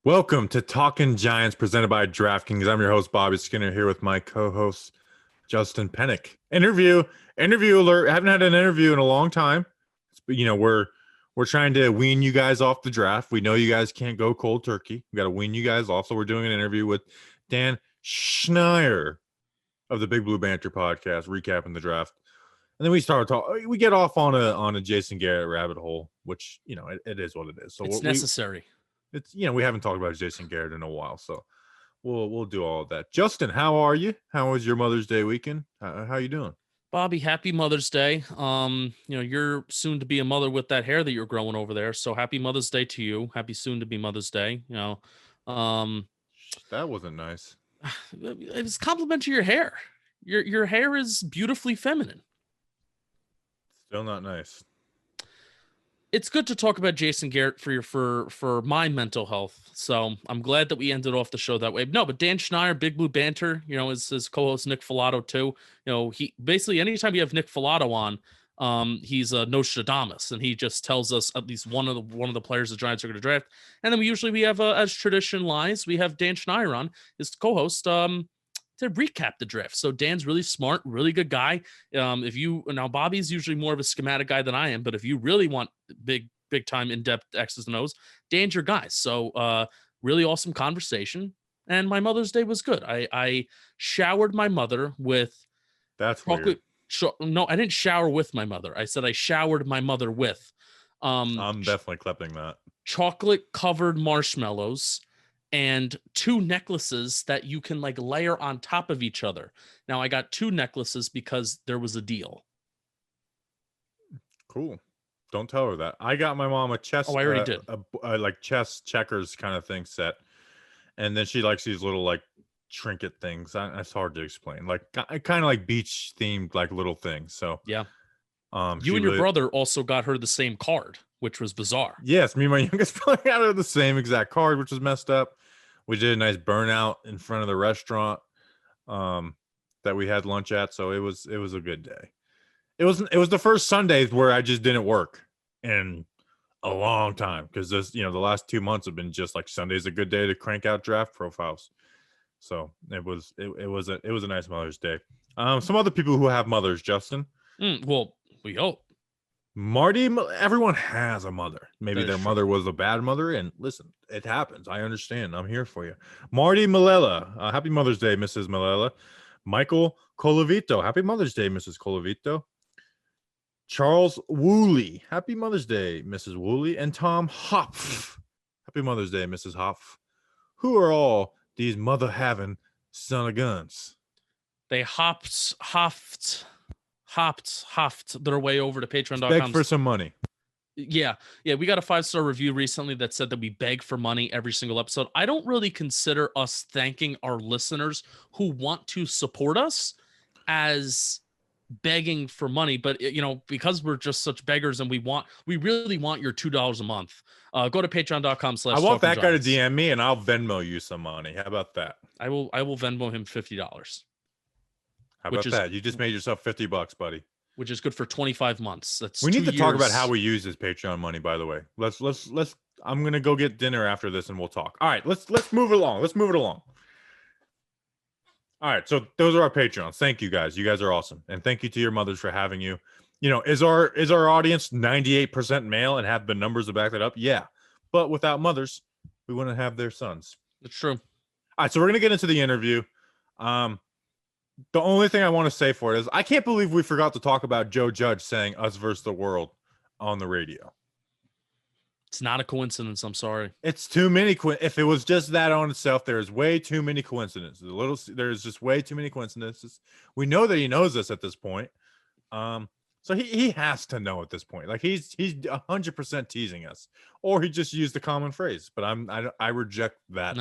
Welcome to Talking Giants presented by DraftKings. I'm your host, Bobby Skinner, here with my co-host, Justin Pennick. Interview alert. I haven't had an interview in a long time. But, we're trying to wean you guys off the draft. We know you guys can't go cold turkey. We got to wean you guys off. So we're doing an interview with Dan Schneier of the Big Blue Banter podcast, recapping the draft. And then we start talking. We get off on a Jason Garrett rabbit hole, which, it is what it is. So it's necessary. It's we haven't talked about Jason Garrett in a while, so we'll do all of that. Justin, how are you? How was your Mother's Day weekend? How you doing? Bobby, happy Mother's Day. You're soon to be a mother with that hair that you're growing over there. So happy Mother's Day to you. Happy soon to be Mother's Day. That wasn't nice. It was a compliment to your hair. Your hair is beautifully feminine. Still not nice. It's good to talk about Jason Garrett for my mental health. So I'm glad that we ended off the show that way. No, but Dan Schneier, Big Blue Banter, is his co-host Nick Filato too. He basically anytime you have Nick Filato on, he's a Nostradamus, and he just tells us at least one of the players the Giants are going to draft. And then we have as tradition lies, we have Dan Schneier on, his co-host, to recap the draft. So Dan's really smart, really good guy. Now Bobby's usually more of a schematic guy than I am, but if you really want big time in-depth X's and O's, Dan's your guy. So really awesome conversation. And my Mother's Day was good. I showered my mother with chocolate. No, I didn't shower with my mother. I said I showered my mother with I'm definitely clipping that. Chocolate covered marshmallows and 2 necklaces that you can layer on top of each other. Now I got 2 necklaces because there was a deal. Cool. Don't tell her that. I got my mom a chess. Oh, I already did. A chess checkers kind of thing set. And then she likes these little trinket things. It's hard to explain. Kind of like beach themed little things. So yeah. You and your brother also got her the same card, which was bizarre. Yes, me and my youngest brother got her the same exact card, which was messed up. We did a nice burnout in front of the restaurant that we had lunch at, so it was a good day. It was the first Sundays where I just didn't work in a long time because this the last 2 months have been just Sunday's a good day to crank out draft profiles. So it was a nice Mother's Day. Some other people who have mothers, Justin. Well, we hope. Marty, everyone has a mother. Maybe their mother was a bad mother, and listen, it happens. I understand. I'm here for you. Marty Malella, happy Mother's Day, Mrs. Malella. Michael Colavito, happy Mother's Day, Mrs. Colavito. Charles Woolley, happy Mother's Day, Mrs. Woolley. And Tom Hopf, happy Mother's Day, Mrs. Hopf. Who are all these mother-having son of guns? They hopped their way over to patreon.com. Beg for some money. Yeah. We got a 5-star review recently that said that we beg for money every single episode. I don't really consider us thanking our listeners who want to support us as begging for money, but because we're just such beggars and we really want your $2 a month. Go to patreon.com/ I want that guy to DM me and I'll Venmo you some money. How about that? I will Venmo him $50. How about that? You just made yourself $50, buddy. Which is good for 25 months. We need to talk about how we use this Patreon money, by the way. Let's I'm going to go get dinner after this and we'll talk. All right, let's move it along. Let's move it along. All right, so those are our Patreons. Thank you guys. You guys are awesome. And thank you to your mothers for having you. Is our audience 98% male and have the numbers to back that up? Yeah. But without mothers, we wouldn't have their sons. That's true. All right, so we're going to get into the interview. The only thing I want to say for it is I can't believe we forgot to talk about Joe Judge saying us versus the world on the radio. It's not a coincidence. I'm sorry. It's too many. If it was just that on itself, there's way too many coincidences. There's just way too many coincidences. We know that he knows this at this point. So he has to know at this point. He's 100% teasing us, or he just used the common phrase. But I reject that.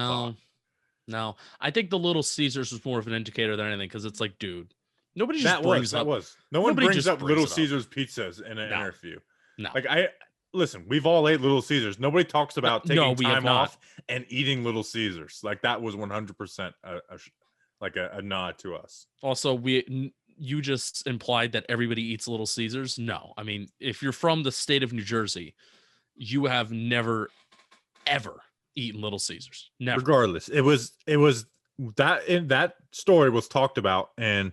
No, I think the Little Caesars was more of an indicator than anything because it's dude, nobody just no one brings up Little Caesars pizzas in an interview. No, listen, we've all ate Little Caesars. Nobody talks about taking time off and eating Little Caesars. That was 100% a nod to us. Also, you just implied that everybody eats Little Caesars. No, I mean, if you're from the state of New Jersey, you have never, ever eating Little Caesars. Never. Regardless, it was that story was talked about, and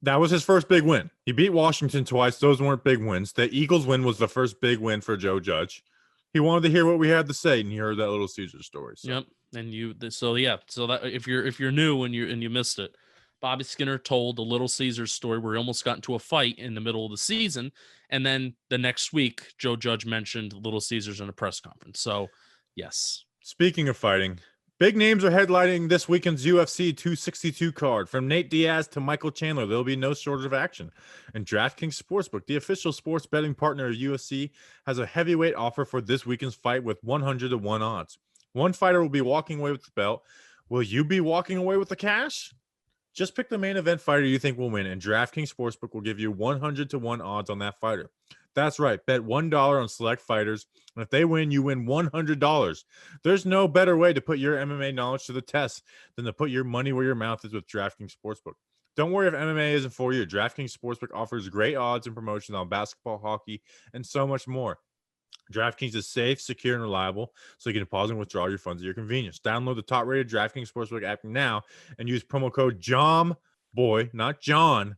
that was his first big win. He beat Washington twice. Those weren't big wins. The Eagles win was the first big win for Joe Judge. He wanted to hear what we had to say, and he heard that Little Caesars story. So. Yep. And so that if you're new and you missed it, Bobby Skinner told the Little Caesars story where he almost got into a fight in the middle of the season, and then the next week Joe Judge mentioned Little Caesars in a press conference. So, yes. Speaking of fighting, big names are headlining this weekend's UFC 262 card. From Nate Diaz to Michael Chandler, there'll be no shortage of action. And DraftKings Sportsbook, the official sports betting partner of UFC, has a heavyweight offer for this weekend's fight with 100-1 odds. One fighter will be walking away with the belt. Will you be walking away with the cash? Just pick the main event fighter you think will win, and DraftKings Sportsbook will give you 100-1 odds on that fighter. That's right. Bet $1 on select fighters, and if they win, you win $100. There's no better way to put your MMA knowledge to the test than to put your money where your mouth is with DraftKings Sportsbook. Don't worry if MMA isn't for you. DraftKings Sportsbook offers great odds and promotions on basketball, hockey, and so much more. DraftKings is safe, secure, and reliable, so you can pause and withdraw your funds at your convenience. Download the top-rated DraftKings Sportsbook app now and use promo code JOMBOY, not John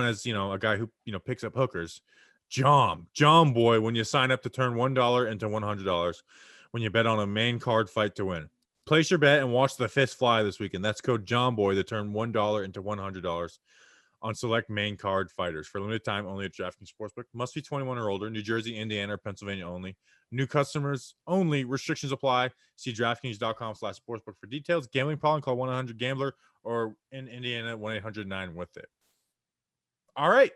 as, a guy who, picks up hookers. John Boy, when you sign up to turn $1 into $100 when you bet on a main card fight to win. Place your bet and watch the fist fly this weekend. That's code John Boy to turn $1 into $100 on select main card fighters for limited time only at DraftKings Sportsbook. Must be 21 or older. New Jersey, Indiana, or Pennsylvania only. New customers only. Restrictions apply. See DraftKings.com/sportsbook for details. Gambling problem? Call 1-800-GAMBLER or in Indiana 1-800-9-WITH-IT. All right.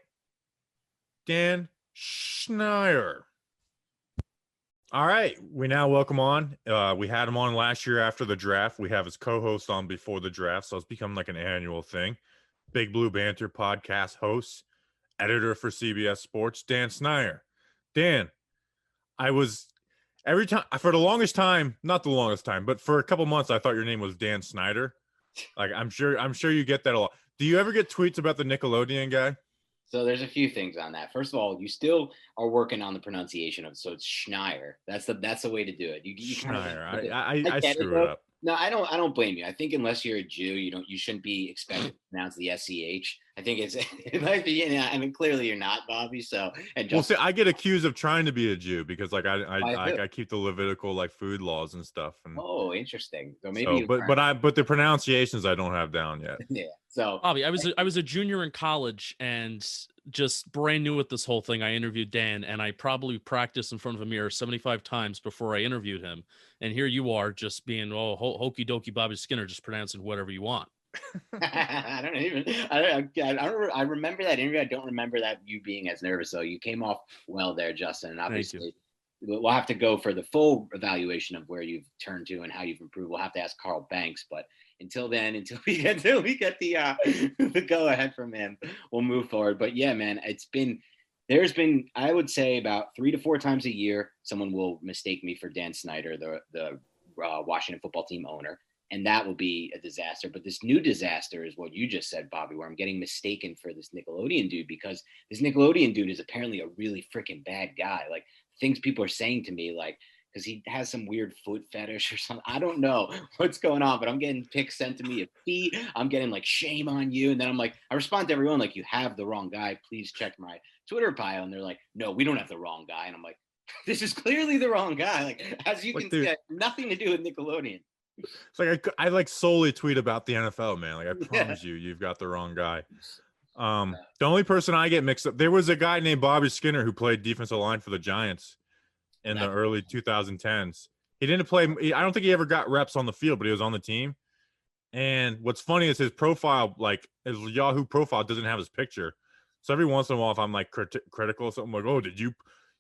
Dan Schneier. All right. We now welcome on. We had him on last year after the draft. We have his co-host on before the draft, so it's become like an annual thing. Big Blue Banter podcast host, editor for CBS Sports, Dan Schneier. Dan, every time, for the longest time, not the longest time, but for a couple months, I thought your name was Dan Snyder. Like, I'm sure you get that a lot. Do you ever get tweets about the Nickelodeon guy? So there's a few things on that. First of all, you still are working on the pronunciation of it, so it's Schneier. That's the way to do it. You Schneier. I screw it up. No, I don't blame you. I think unless you're a Jew, you shouldn't be expected to pronounce the SCH. I think it might be. I mean, clearly you're not, Bobby. So see, I get accused of trying to be a Jew because I keep the Levitical food laws and stuff. And oh, interesting. So maybe, but the pronunciations I don't have down yet. Yeah. So Bobby, I was a junior in college and just brand new with this whole thing. I interviewed Dan, and I probably practiced in front of a mirror 75 times before I interviewed him. And here you are, just being hokey dokey Bobby Skinner, just pronouncing whatever you want. I remember that interview. I don't remember that you being as nervous. So you came off well there, Justin. And obviously, we'll have to go for the full evaluation of where you've turned to and how you've improved. We'll have to ask Carl Banks, but until we get the go ahead from him, we'll move forward. But yeah, man, there's been I would say about 3 to 4 times a year someone will mistake me for Dan Snyder, the Washington football team owner, and that will be a disaster. But this new disaster is what you just said, Bobby, where I'm getting mistaken for this Nickelodeon dude, because this Nickelodeon dude is apparently a really freaking bad guy. Like, things people are saying to me, like, because he has some weird foot fetish or something. I don't know what's going on, but I'm getting pics sent to me of feet. I'm getting shame on you. And then I'm like, I respond to everyone like, you have the wrong guy. Please check my Twitter bio. And they're like, no, we don't have the wrong guy. And I'm like, this is clearly the wrong guy. Like, as you can see, nothing to do with Nickelodeon. It's like I solely tweet about the NFL, man. Like, I promise you've got the wrong guy. The only person I get mixed up, there was a guy named Bobby Skinner who played defensive line for the Giants in the early 2010s. He didn't play. I don't think he ever got reps on the field, but he was on the team. And what's funny is his profile, his Yahoo profile, doesn't have his picture. So every once in a while, if I'm critical of something, like, oh,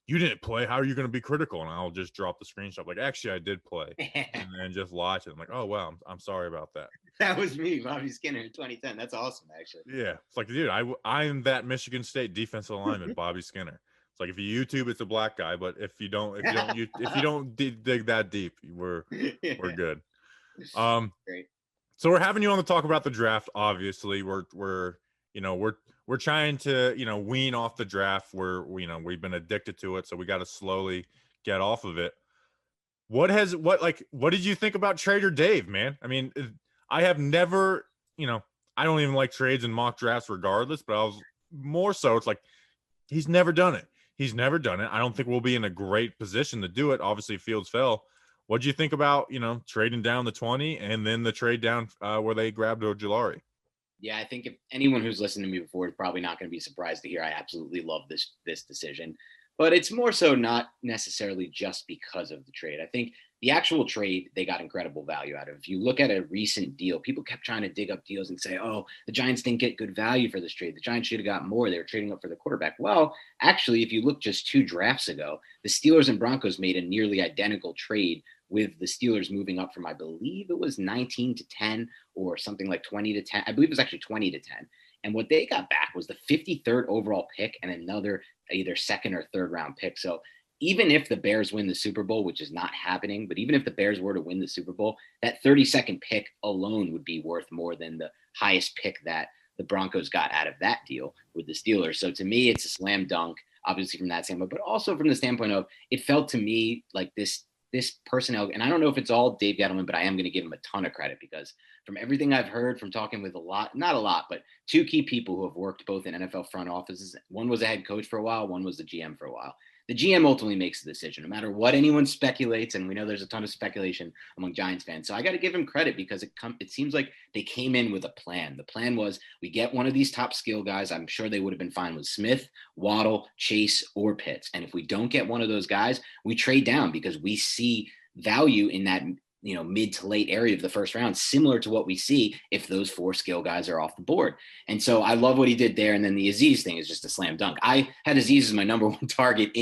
you didn't play? How are you going to be critical? And I'll just drop the screenshot. Like, actually, I did play. And then just lie to them. Like, oh, wow, I'm sorry about that. That was me, Bobby Skinner in 2010. That's awesome, actually. Yeah. It's like, dude, I am that Michigan State defensive lineman, Bobby Skinner. It's like, if you YouTube, it's a black guy. But if you don't dig that deep, we're good. Great. So we're having you on to talk about the draft. Obviously, we're trying to, wean off the draft. We've been addicted to it, so we got to slowly get off of it. what did you think about Trader Dave, man? I mean, I have never, I don't even like trades and mock drafts regardless, but I was more so, it's like, he's never done it. He's never done it. I don't think we'll be in a great position to do it. Obviously, Fields fell. What do you think about, trading down the 20 and then the trade down where they grabbed Ojulari? Yeah, I think if anyone who's listened to me before is probably not going to be surprised to hear I absolutely love this decision. But it's more so not necessarily just because of the trade. I think the actual trade, they got incredible value out of. If you look at a recent deal, people kept trying to dig up deals and say, oh, the Giants didn't get good value for this trade. The Giants should have got more. They were trading up for the quarterback. Well, actually, if you look just 2 drafts ago, the Steelers and Broncos made a nearly identical trade with the Steelers moving up from, I believe it was 19 to 10 or something like 20 to 10. I believe it was actually 20 to 10. And what they got back was the 53rd overall pick and another either second or third round pick. So even if the Bears win the Super Bowl, which is not happening, but even if the Bears were to win the Super Bowl, that 32nd pick alone would be worth more than the highest pick that the Broncos got out of that deal with the Steelers. So to me, it's a slam dunk, obviously from that standpoint, but also from the standpoint of it felt to me like this personnel, and I don't know if it's all Dave Gettleman, but I am going to give him a ton of credit because from everything I've heard from talking with not a lot, but 2 key people who have worked both in NFL front offices. One was a head coach for a while, one was the GM for a while. The GM ultimately makes the decision, no matter what anyone speculates, and we know there's a ton of speculation among Giants fans. So I got to give him credit because it seems like they came in with a plan. The plan was we get one of these top skill guys. I'm sure they would have been fine with Smith, Waddle, Chase, or Pitts. And if we don't get one of those guys, we trade down because we see value in that mid to late area of the first round, similar to what we see if those 4 skill guys are off the board. And so I love what he did there. And then the Aziz thing is just a slam dunk. I had Aziz as my number 1 target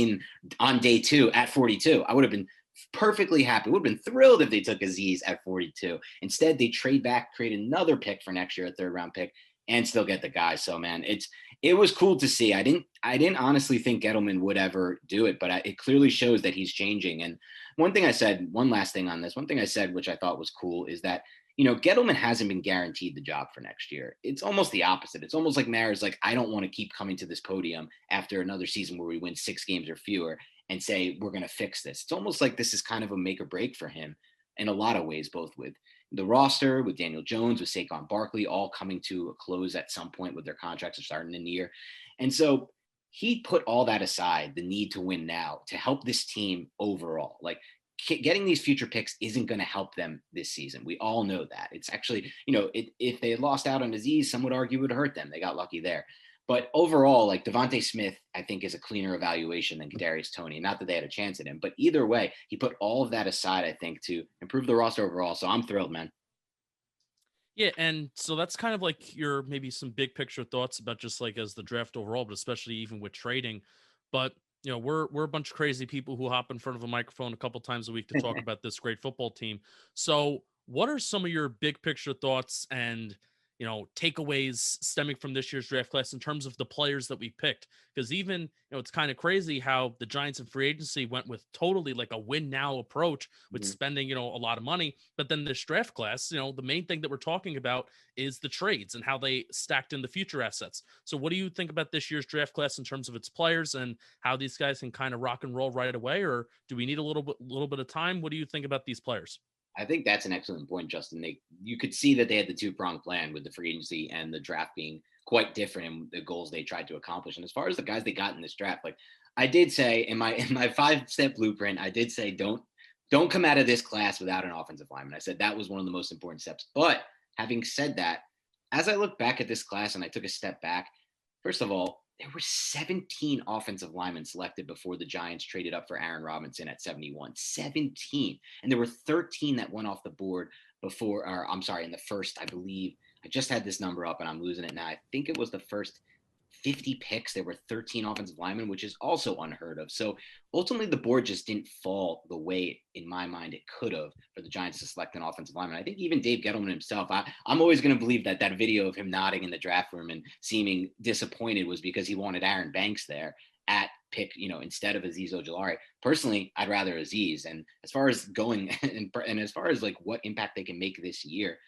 on day 2 at 42. I would have been perfectly happy. Would have been thrilled if they took Aziz at 42. Instead, they trade back, create another pick for next year, a 3rd round pick, and still get the guy. So man, it was cool to see. I didn't honestly think Gettleman would ever do it, but it clearly shows that he's changing. And one last thing on this, one thing I said, which I thought was cool, is that, Gettleman hasn't been guaranteed the job for next year. It's almost the opposite. It's almost like Maher's like, I don't want to keep coming to this podium after another season where we win 6 games or fewer and say, we're going to fix this. It's almost like this is kind of a make or break for him in a lot of ways, both with the roster, with Daniel Jones, with Saquon Barkley, all coming to a close at some point with their contracts are starting in the year. And so he put all that aside, the need to win now, to help this team overall. Like getting these future picks isn't going to help them this season. We all know that. It's actually, if they had lost out on Aziz, some would argue it would hurt them. They got lucky there. But overall, like Devontae Smith, I think is a cleaner evaluation than Kadarius Toney. Not that they had a chance at him, but either way, he put all of that aside, I think, to improve the roster overall. So I'm thrilled, man. Yeah, and so that's kind of like your maybe some big picture thoughts about just like as the draft overall, but especially even with trading. But we're a bunch of crazy people who hop in front of a microphone a couple times a week to talk about this great football team. So what are some of your big picture thoughts and takeaways stemming from this year's draft class in terms of the players that we picked? Because even, it's kind of crazy how the Giants in free agency went with totally like a win now approach with spending, a lot of money. But then this draft class, the main thing that we're talking about is the trades and how they stacked in the future assets. So what do you think about this year's draft class in terms of its players and how these guys can kind of rock and roll right away? Or do we need a little bit of time? What do you think about these players? I think that's an excellent point, Justin. You could see that they had the 2-pronged plan with the free agency and the draft being quite different in the goals they tried to accomplish. And as far as the guys they got in this draft, like I did say in my 5-step blueprint, I did say don't come out of this class without an offensive lineman. I said that was one of the most important steps. But having said that, as I look back at this class and I took a step back, first of all, there were 17 offensive linemen selected before the Giants traded up for Aaron Robinson at 71. 17. And there were 13 that went off the board in the first, I believe, I just had this number up and I'm losing it now. I think it was the first 50 picks. There were 13 offensive linemen, which is also unheard of. So ultimately the board just didn't fall the way, in my mind, it could have for the Giants to select an offensive lineman. I think even Dave Gettleman himself, I'm always going to believe that video of him nodding in the draft room and seeming disappointed was because he wanted Aaron Banks there at pick, instead of Azeez Ojulari. Personally, I'd rather Azeez. And as far as going and as far as like what impact they can make this year,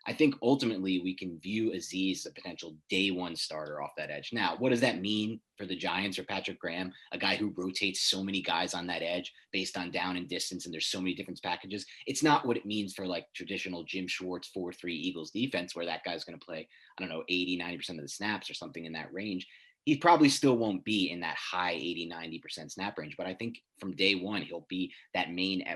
I think ultimately we can view Azeez as a potential day one starter off that edge. Now, what does that mean for the Giants or Patrick Graham, a guy who rotates so many guys on that edge based on down and distance, and there's so many different packages? It's not what it means for like traditional Jim Schwartz 4-3 Eagles defense, where that guy's going to play, I don't know, 80-90% of the snaps or something in that range. He probably still won't be in that high 80-90% snap range, but I think from day one he'll be that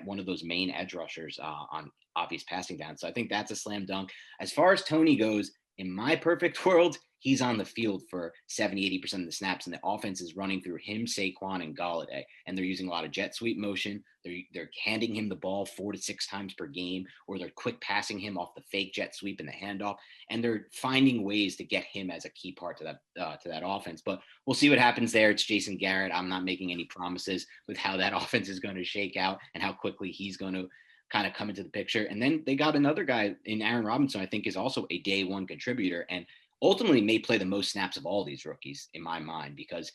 one of those main edge rushers on obvious passing down. So I think that's a slam dunk. As far as Tony goes, in my perfect world, he's on the field for 70-80% of the snaps, and the offense is running through him, Saquon, and Galladay, and they're using a lot of jet sweep motion. They're handing him the ball 4 to 6 times per game, or they're quick passing him off the fake jet sweep and the handoff, and they're finding ways to get him as a key part to that offense. But we'll see what happens there. It's Jason Garrett. I'm not making any promises with how that offense is going to shake out and how quickly he's going to kind of come into the picture. And then they got another guy in Aaron Robinson, I think is also a day one contributor and ultimately may play the most snaps of all these rookies in my mind, because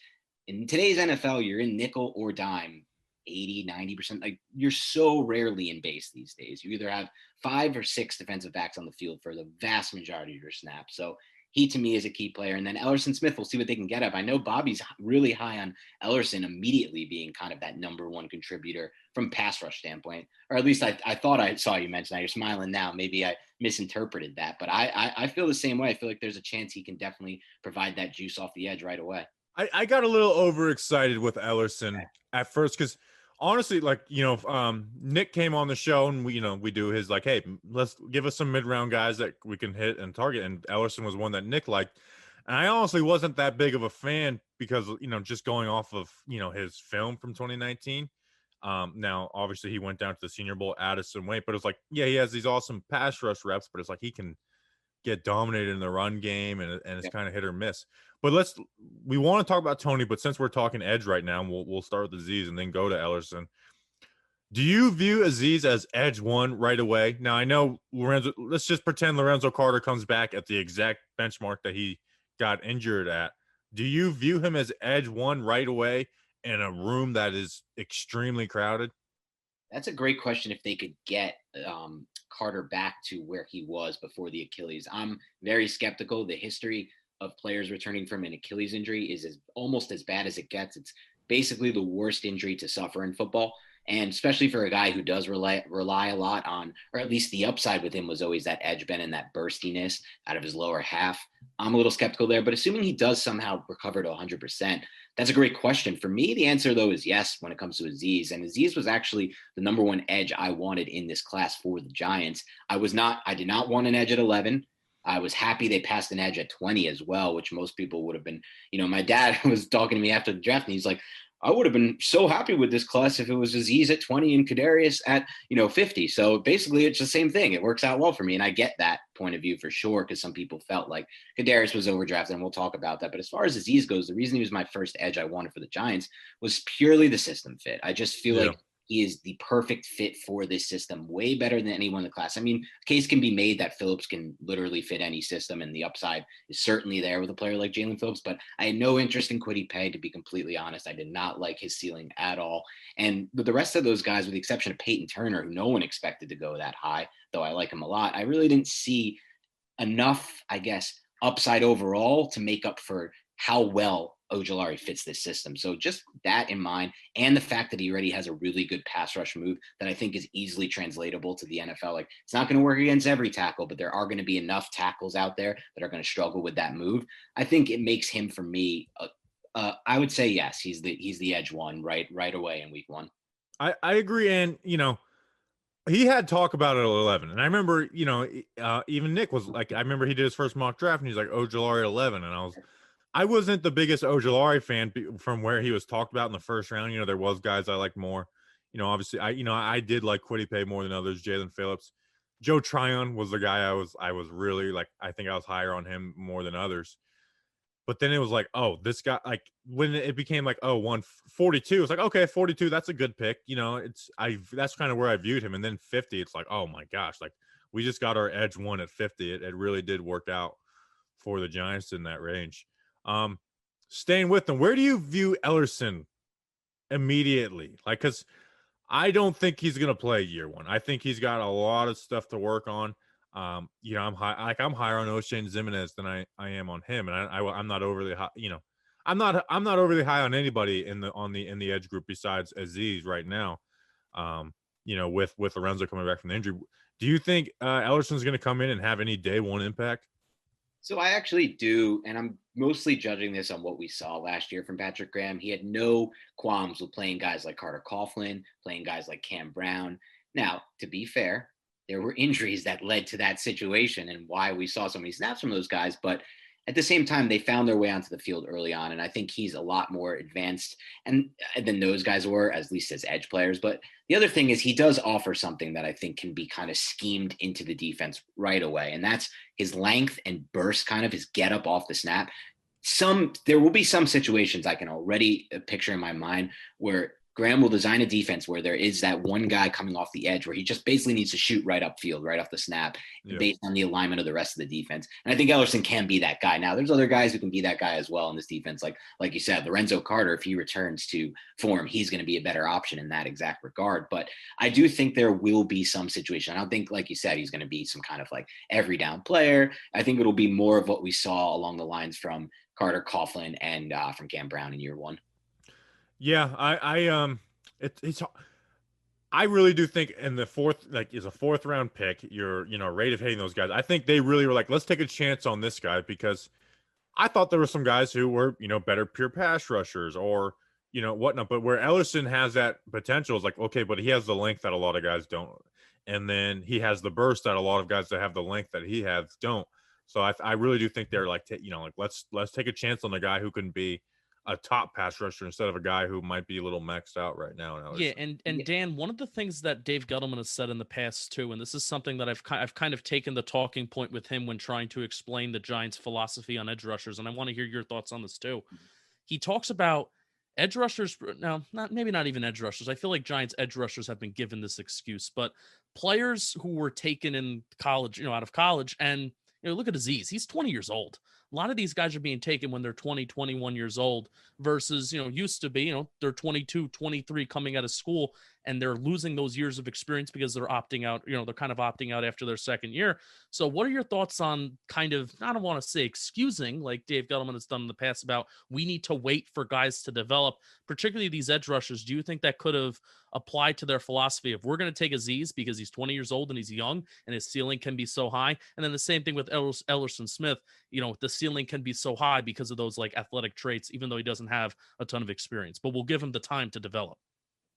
in today's NFL, you're in nickel or dime 80-90%. Like, you're so rarely in base these days. You either have 5 or 6 defensive backs on the field for the vast majority of your snaps. So he, to me, is a key player. And then Ellerson Smith, we'll see what they can get up. I know Bobby's really high on Ellerson immediately being kind of that number one contributor from pass rush standpoint, or at least I thought I saw you mention that. You're smiling now. Maybe I misinterpreted that, but I feel the same way. I feel like there's a chance he can definitely provide that juice off the edge right away. I got a little overexcited with Ellerson at first because honestly, like, Nick came on the show and we do his like, hey, let's give us some mid-round guys that we can hit and target. And Ellerson was one that Nick liked. And I honestly wasn't that big of a fan because, just going off of, his film from 2019. Now, obviously, he went down to the Senior Bowl, added some weight, but it's like, yeah, he has these awesome pass rush reps, but it's like he can get dominated in the run game, and it's kind of hit or miss. But we want to talk about Tony, but since we're talking edge right now, we'll start with Azeez and then go to Ellerson. Do you view Azeez as edge one right away? Now, I know let's just pretend Lorenzo Carter comes back at the exact benchmark that he got injured at. Do you view him as edge one right away in a room that is extremely crowded? That's a great question. If they could get Carter back to where he was before the Achilles, I'm very skeptical. The history of players returning from an Achilles injury is almost as bad as it gets. It's basically the worst injury to suffer in football. And especially for a guy who does rely a lot on, or at least the upside with him was always that edge bend and that burstiness out of his lower half. I'm a little skeptical there, but assuming he does somehow recover to 100%, that's a great question. For me, the answer, though, is yes when it comes to Azeez. And Azeez was actually the number one edge I wanted in this class for the Giants. I did not want an edge at 11. I was happy they passed an edge at 20 as well, which most people would have been. My dad was talking to me after the draft, and he's like, I would have been so happy with this class if it was Azeez at 20 and Kadarius at, 50. So basically it's the same thing. It works out well for me. And I get that point of view for sure, because some people felt like Kadarius was overdrafted, and we'll talk about that. But as far as Azeez goes, the reason he was my first edge I wanted for the Giants was purely the system fit. I just feel like he is the perfect fit for this system, way better than anyone in the class. I mean, a case can be made that Phillips can literally fit any system, and the upside is certainly there with a player like Jalen Phillips. But I had no interest in Kwity Paye, to be completely honest. I did not like his ceiling at all. And with the rest of those guys, with the exception of Peyton Turner, who no one expected to go that high, though I like him a lot, I really didn't see enough, I guess, upside overall to make up for how well Ojulari fits this system. So just that in mind, and the fact that he already has a really good pass rush move that I think is easily translatable to the NFL. Like, it's not going to work against every tackle, but there are going to be enough tackles out there that are going to struggle with that move. I think it makes him, for me, I would say yes, he's the edge one right away in week 1. I agree, and he had talk about it at 11, and I remember even Nick was like, I remember he did his first mock draft and he's like Ojulari at 11, and I wasn't the biggest Ojulari fan from where he was talked about in the first round. There was guys I liked more. Obviously I did like Kwity Paye more than others. Jalen Phillips, Joe Tryon was the guy I was really like. I think I was higher on him more than others. But then it was like, oh, this guy, like when it became like, oh, 142, it's like, okay, 42, that's a good pick. That's kind of where I viewed him. And then 50, it's like, oh my gosh, like we just got our edge one at 50. It really did work out for the Giants in that range. Staying with them, where do you view Ellerson immediately? Like, because I don't think he's going to play year 1. I think he's got a lot of stuff to work on. I'm higher on O'Shane Zimenez than I am on him, and I'm not overly high. I'm not overly high on anybody in the edge group besides Aziz right now. With Lorenzo coming back from the injury, do you think Ellerson's going to come in and have any day one impact? So I actually do, and I'm mostly judging this on what we saw last year from Patrick Graham. He had no qualms with playing guys like Carter Coughlin, playing guys like Cam Brown. Now, to be fair, there were injuries that led to that situation and why we saw so many snaps from those guys. But at the same time, they found their way onto the field early on. And I think he's a lot more advanced than those guys were, at least as edge players. But the other thing is he does offer something that I think can be kind of schemed into the defense right away. And that's his length and burst, kind of his get up off the snap. There will be some situations I can already picture in my mind where Graham will design a defense where there is that one guy coming off the edge where he just basically needs to shoot right upfield, right off the snap, based on the alignment of the rest of the defense. And I think Ellerson can be that guy. Now, there's other guys who can be that guy as well in this defense. Like you said, Lorenzo Carter, if he returns to form, he's going to be a better option in that exact regard. But I do think there will be some situation. I don't think, like you said, he's going to be some kind of like every down player. I think it'll be more of what we saw along the lines from Carter Coughlin and from Cam Brown in year one. Yeah, I really do think in the fourth, is a fourth round pick, you're rate of hitting those guys. I think they really were like, let's take a chance on this guy because I thought there were some guys who were, better pure pass rushers or, whatnot. But where Ellerson has that potential is like, okay, but he has the length that a lot of guys don't. And then he has the burst that a lot of guys that have the length that he has don't. So I really do think they're like, let's take a chance on the guy who can be a top pass rusher instead of a guy who might be a little maxed out right now. Yeah, and Dan, one of the things that Dave Gettleman has said in the past too, and this is something that I've kind of taken the talking point with him when trying to explain the Giants' philosophy on edge rushers, and I want to hear your thoughts on this too. He talks about edge rushers, now maybe not even edge rushers. I feel like Giants edge rushers have been given this excuse, but players who were taken in college, out of college, and look at Aziz. He's 20 years old. A lot of these guys are being taken when they're 20, 21 years old versus, used to be, they're 22, 23 coming out of school and they're losing those years of experience because they're opting out, they're kind of opting out after their second year. So what are your thoughts on kind of, I don't want to say excusing like Dave Gettleman has done in the past about we need to wait for guys to develop, particularly these edge rushers. Do you think that could have applied to their philosophy of we're going to take Aziz because he's 20 years old and he's young and his ceiling can be so high? And then the same thing with Ellerson Smith, the ceiling can be so high because of those like athletic traits, even though he doesn't have a ton of experience, but we'll give him the time to develop.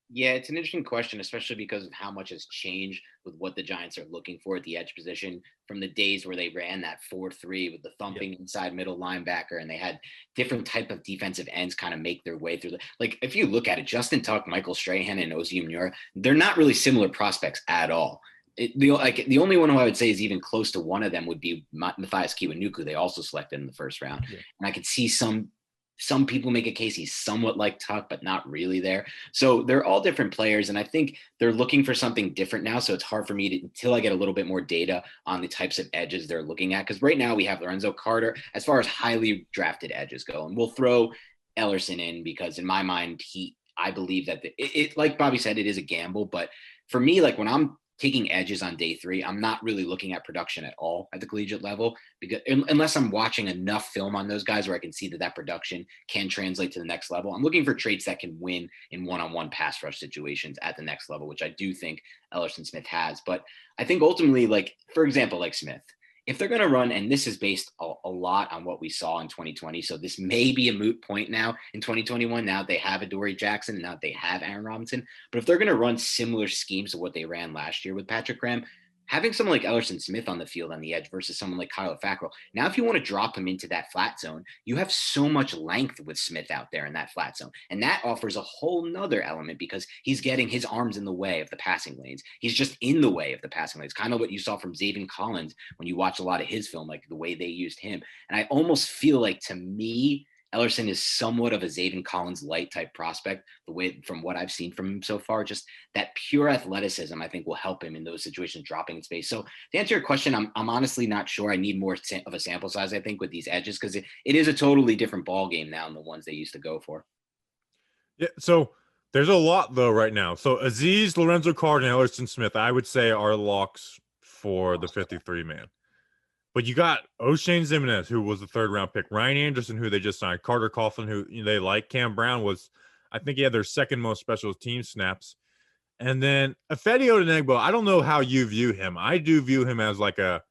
Yeah, it's an interesting question, especially because of how much has changed with what the Giants are looking for at the edge position from the days where they ran that 4-3 with the thumping inside middle linebacker and they had different type of defensive ends kind of make their way through if you look at it, Justin Tuck, Michael Strahan, and Ozzie Muir, they're not really similar prospects at all. The only one who I would say is even close to one of them would be Matthias Kiwanuka. They also selected in the first round. Yeah. And I could see some people make a case he's somewhat like Tuck, but not really there. So they're all different players. And I think they're looking for something different now. So it's hard for me until I get a little bit more data on the types of edges they're looking at. Because right now we have Lorenzo Carter as far as highly drafted edges go. And we'll throw Ellerson in because in my mind, I believe that like Bobby said, it is a gamble. But for me, like when I'm taking edges on day 3, I'm not really looking at production at all at the collegiate level because unless I'm watching enough film on those guys where I can see that production can translate to the next level. I'm looking for traits that can win in one-on-one pass rush situations at the next level, which I do think Ellerson Smith has. But I think ultimately, for example, like Smith, if they're going to run, and this is based a lot on what we saw in 2020, so this may be a moot point now in 2021. Now they have Adoree Jackson, now they have Aaron Robinson. But if they're going to run similar schemes to what they ran last year with Patrick Graham, having someone like Ellerson Smith on the field on the edge versus someone like Kyler Fackrell, now if you want to drop him into that flat zone, you have so much length with Smith out there in that flat zone. And that offers a whole nother element because he's getting his arms in the way of the passing lanes. He's just in the way of the passing lanes, kind of what you saw from Zaven Collins when you watch a lot of his film, like the way they used him. And I almost feel like, to me, Ellerson is somewhat of a Zaven Collins light type prospect, the way from what I've seen from him so far. Just that pure athleticism, I think, will help him in those situations, dropping in space. So to answer your question, I'm honestly not sure. I need more of a sample size, I think, with these edges because it is a totally different ball game now than the ones they used to go for. Yeah, so there's a lot though right now. So Aziz, Lorenzo Carter, and Ellerson Smith, I would say are locks for the 53 man. But you got O'Shane Ximines, who was the 3rd-round pick, Ryan Anderson, who they just signed, Carter Coughlin, who they like, Cam Brown was, I think he had their 2nd most special team snaps. And then Ifedi Odenigbo, I don't know how you view him. I do view him as like a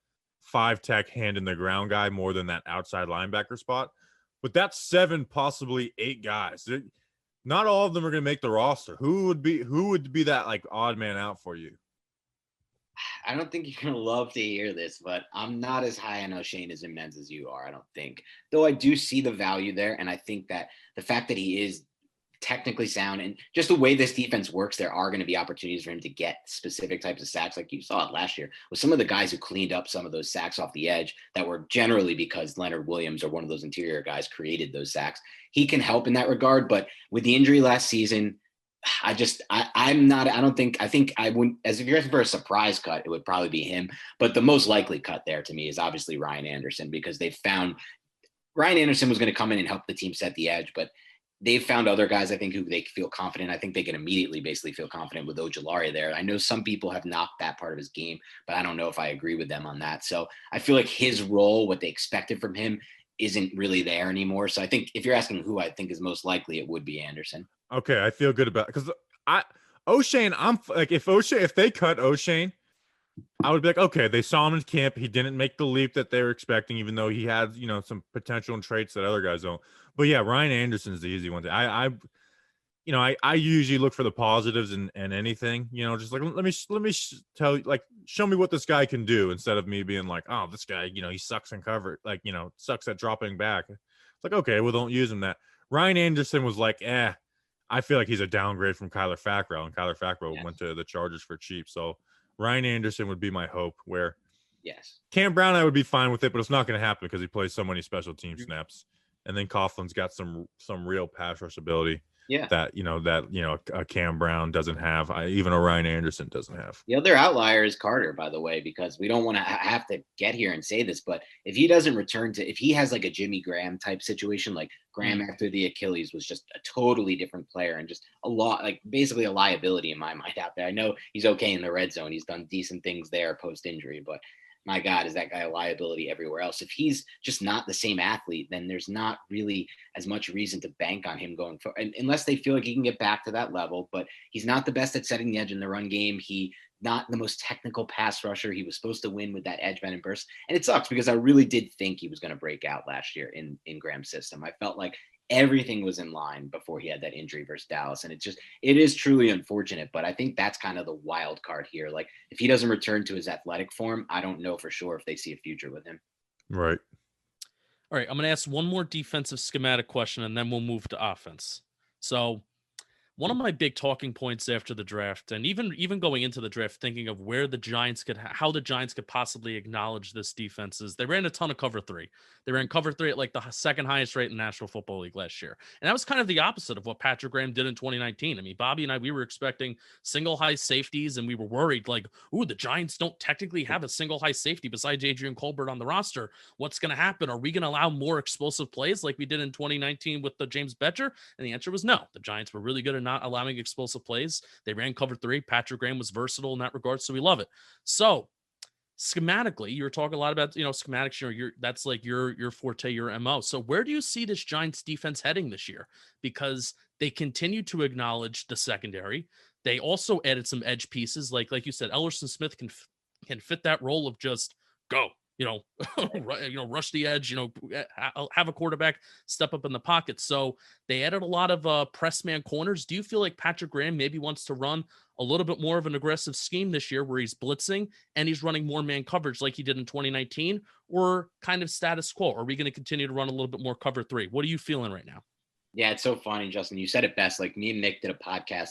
5-tech hand in the ground guy more than that outside linebacker spot. But that's 7, possibly 8 guys. Not all of them are going to make the roster. Who would be that like odd man out for you? I don't think you're gonna love to hear this, but I'm not as high on O'Shane Ximines as you are. I don't think, though. I do see the value there, and I think that the fact that he is technically sound and just the way this defense works, there are going to be opportunities for him to get specific types of sacks, like you saw it last year with some of the guys who cleaned up some of those sacks off the edge that were generally because Leonard Williams or one of those interior guys created those sacks. He can help in that regard, but with the injury last season, I think I wouldn't, as if you're asking for a surprise cut, it would probably be him. But the most likely cut there to me is obviously Ryan Anderson, because they found Ryan Anderson was going to come in and help the team set the edge, but they've found other guys, I think, who they feel confident. I think they can immediately basically feel confident with Ojulari there. I know some people have knocked that part of his game, but I don't know if I agree with them on that. So I feel like his role, what they expected from him, isn't really there anymore. So I think if you're asking who I think is most likely, it would be Anderson. Okay, I feel good about it because O'Shane, I'm like if they cut O'Shane, I would be like, okay, they saw him in camp. He didn't make the leap that they were expecting, even though he had, some potential and traits that other guys don't. But yeah, Ryan Anderson's the easy one. I usually look for the positives in anything, just like, let me tell you, like, show me what this guy can do instead of me being like, oh, this guy, he sucks in cover, like, sucks at dropping back. It's like, okay, well, don't use him that. Ryan Anderson was like, I feel like he's a downgrade from Kyler Fackrell, and Kyler Fackrell went to the Chargers for cheap. So Ryan Anderson would be my hope. Where Cam Brown, I would be fine with it, but it's not going to happen because he plays so many special team snaps. And then Coughlin's got some real pass rush ability. That a Cam Brown doesn't have, even a Ryan Anderson doesn't have. The other outlier is Carter, by the way, because we don't want to have to get here and say this, but if he doesn't return if he has like a Jimmy Graham type situation, like Graham after the Achilles was just a totally different player and just a lot, like basically a liability in my mind out there. I know he's okay in the red zone. He's done decent things there post injury, but my God, is that guy a liability everywhere else? If he's just not the same athlete, then there's not really as much reason to bank on him going forward, unless they feel like he can get back to that level. But he's not the best at setting the edge in the run game. He not the most technical pass rusher. He was supposed to win with that edge man and burst. And it sucks because I really did think he was going to break out last year in Graham's system. I felt like everything was in line before he had that injury versus Dallas. And it is truly unfortunate, but I think that's kind of the wild card here. Like if he doesn't return to his athletic form, I don't know for sure if they see a future with him. Right. All right. I'm going to ask one more defensive schematic question and then we'll move to offense. So one of my big talking points after the draft, and even going into the draft, thinking of where the Giants how the Giants could possibly acknowledge this defense is they ran a ton of cover 3. They ran cover 3 at like the second highest rate in National Football League last year. And that was kind of the opposite of what Patrick Graham did in 2019. I mean, Bobby and I, we were expecting single high safeties and we were worried like, ooh, the Giants don't technically have a single high safety besides Adrian Colbert on the roster. What's going to happen? Are we going to allow more explosive plays like we did in 2019 with the James Betcher? And the answer was no. The Giants were really good at not allowing explosive plays. They ran cover 3. Patrick Graham was versatile in that regard, so we love it. So schematically, you're talking a lot about, schematics, that's like your forte, your MO. So where do you see this Giants defense heading this year? Because they continue to acknowledge the secondary. They also added some edge pieces. Like you said, Ellerson Smith can fit that role of just go, rush the edge, have a quarterback step up in the pocket. So they added a lot of press man corners. Do you feel like Patrick Graham maybe wants to run a little bit more of an aggressive scheme this year where he's blitzing and he's running more man coverage like he did in 2019, or kind of status quo? Are we going to continue to run a little bit more cover 3? What are you feeling right now? Yeah, it's so funny, Justin. You said it best. Like me and Nick did a podcast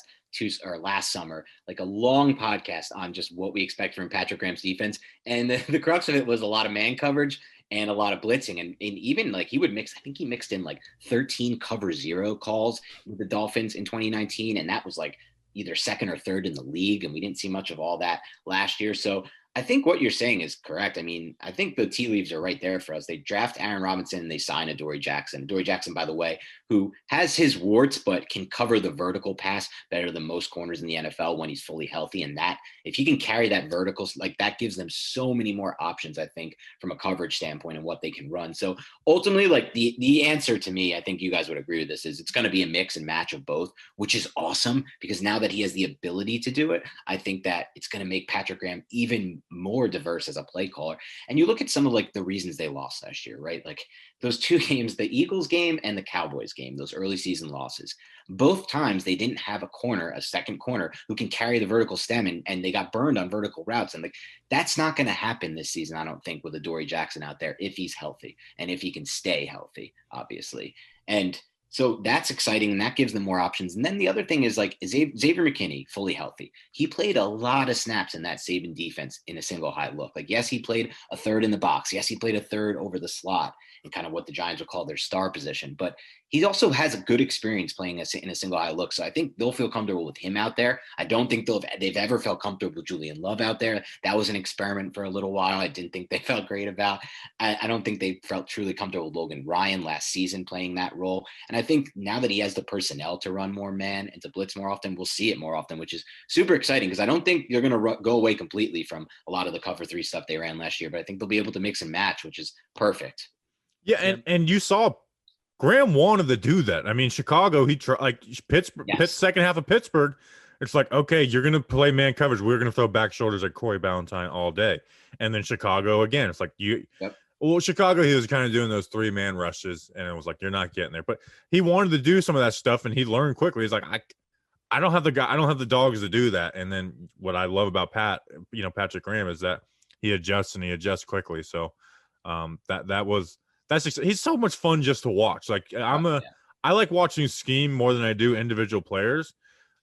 last summer, like a long podcast on just what we expect from Patrick Graham's defense. And the crux of it was a lot of man coverage and a lot of blitzing. And even like he would mix, I think he mixed in like 13 cover 0 calls with the Dolphins in 2019. And that was like either second or third in the league. And we didn't see much of all that last year. So I think what you're saying is correct. I mean, I think the tea leaves are right there for us. They draft Aaron Robinson and they sign Adoree Jackson. Adoree Jackson, by the way, who has his warts, but can cover the vertical pass better than most corners in the NFL when he's fully healthy. And that, if he can carry that vertical, like that gives them so many more options, I think, from a coverage standpoint and what they can run. So ultimately, like the answer to me, I think you guys would agree with this, is it's going to be a mix and match of both, which is awesome because now that he has the ability to do it, I think that it's going to make Patrick Graham even more diverse as a play caller. And you look at some of like the reasons they lost last year, right? Like those two games, the Eagles game and the Cowboys game, those early season losses, both times they didn't have a corner, a second corner who can carry the vertical stem, and they got burned on vertical routes. And like, that's not going to happen this season, I don't think, with Adoree Jackson out there if he's healthy and if he can stay healthy, obviously. And so that's exciting, and that gives them more options. And then the other thing is like Xavier McKinney, fully healthy. He played a lot of snaps in that Saban defense in a single high look. Like, yes, he played a third in the box. Yes, he played a third over the slot in kind of what the Giants would call their star position. But he also has a good experience playing in a single high look. So I think they'll feel comfortable with him out there. I don't think they've ever felt comfortable with Julian Love out there. That was an experiment for a little while. I didn't think they felt great about. I don't think they felt truly comfortable with Logan Ryan last season playing that role. And I think now that he has the personnel to run more man and to blitz more often, we'll see it more often, which is super exciting because I don't think you're going to go away completely from a lot of the cover 3 stuff they ran last year, but I think they'll be able to mix and match, which is perfect. Yeah, and you saw Graham wanted to do that. I mean, Chicago, he tried, like Pittsburgh, Yes. second half of Pittsburgh. It's like, okay, you're going to play man coverage. We're going to throw back shoulders at Corey Ballantyne all day. And then Chicago again. It's like well, Chicago, he was kind of doing those 3-man rushes, and it was like, you're not getting there. But he wanted to do some of that stuff, and he learned quickly. He's like, I don't have the dogs to do that. And then what I love about Patrick Graham is that he adjusts quickly. So he's so much fun just to watch. Like I like watching scheme more than I do individual players.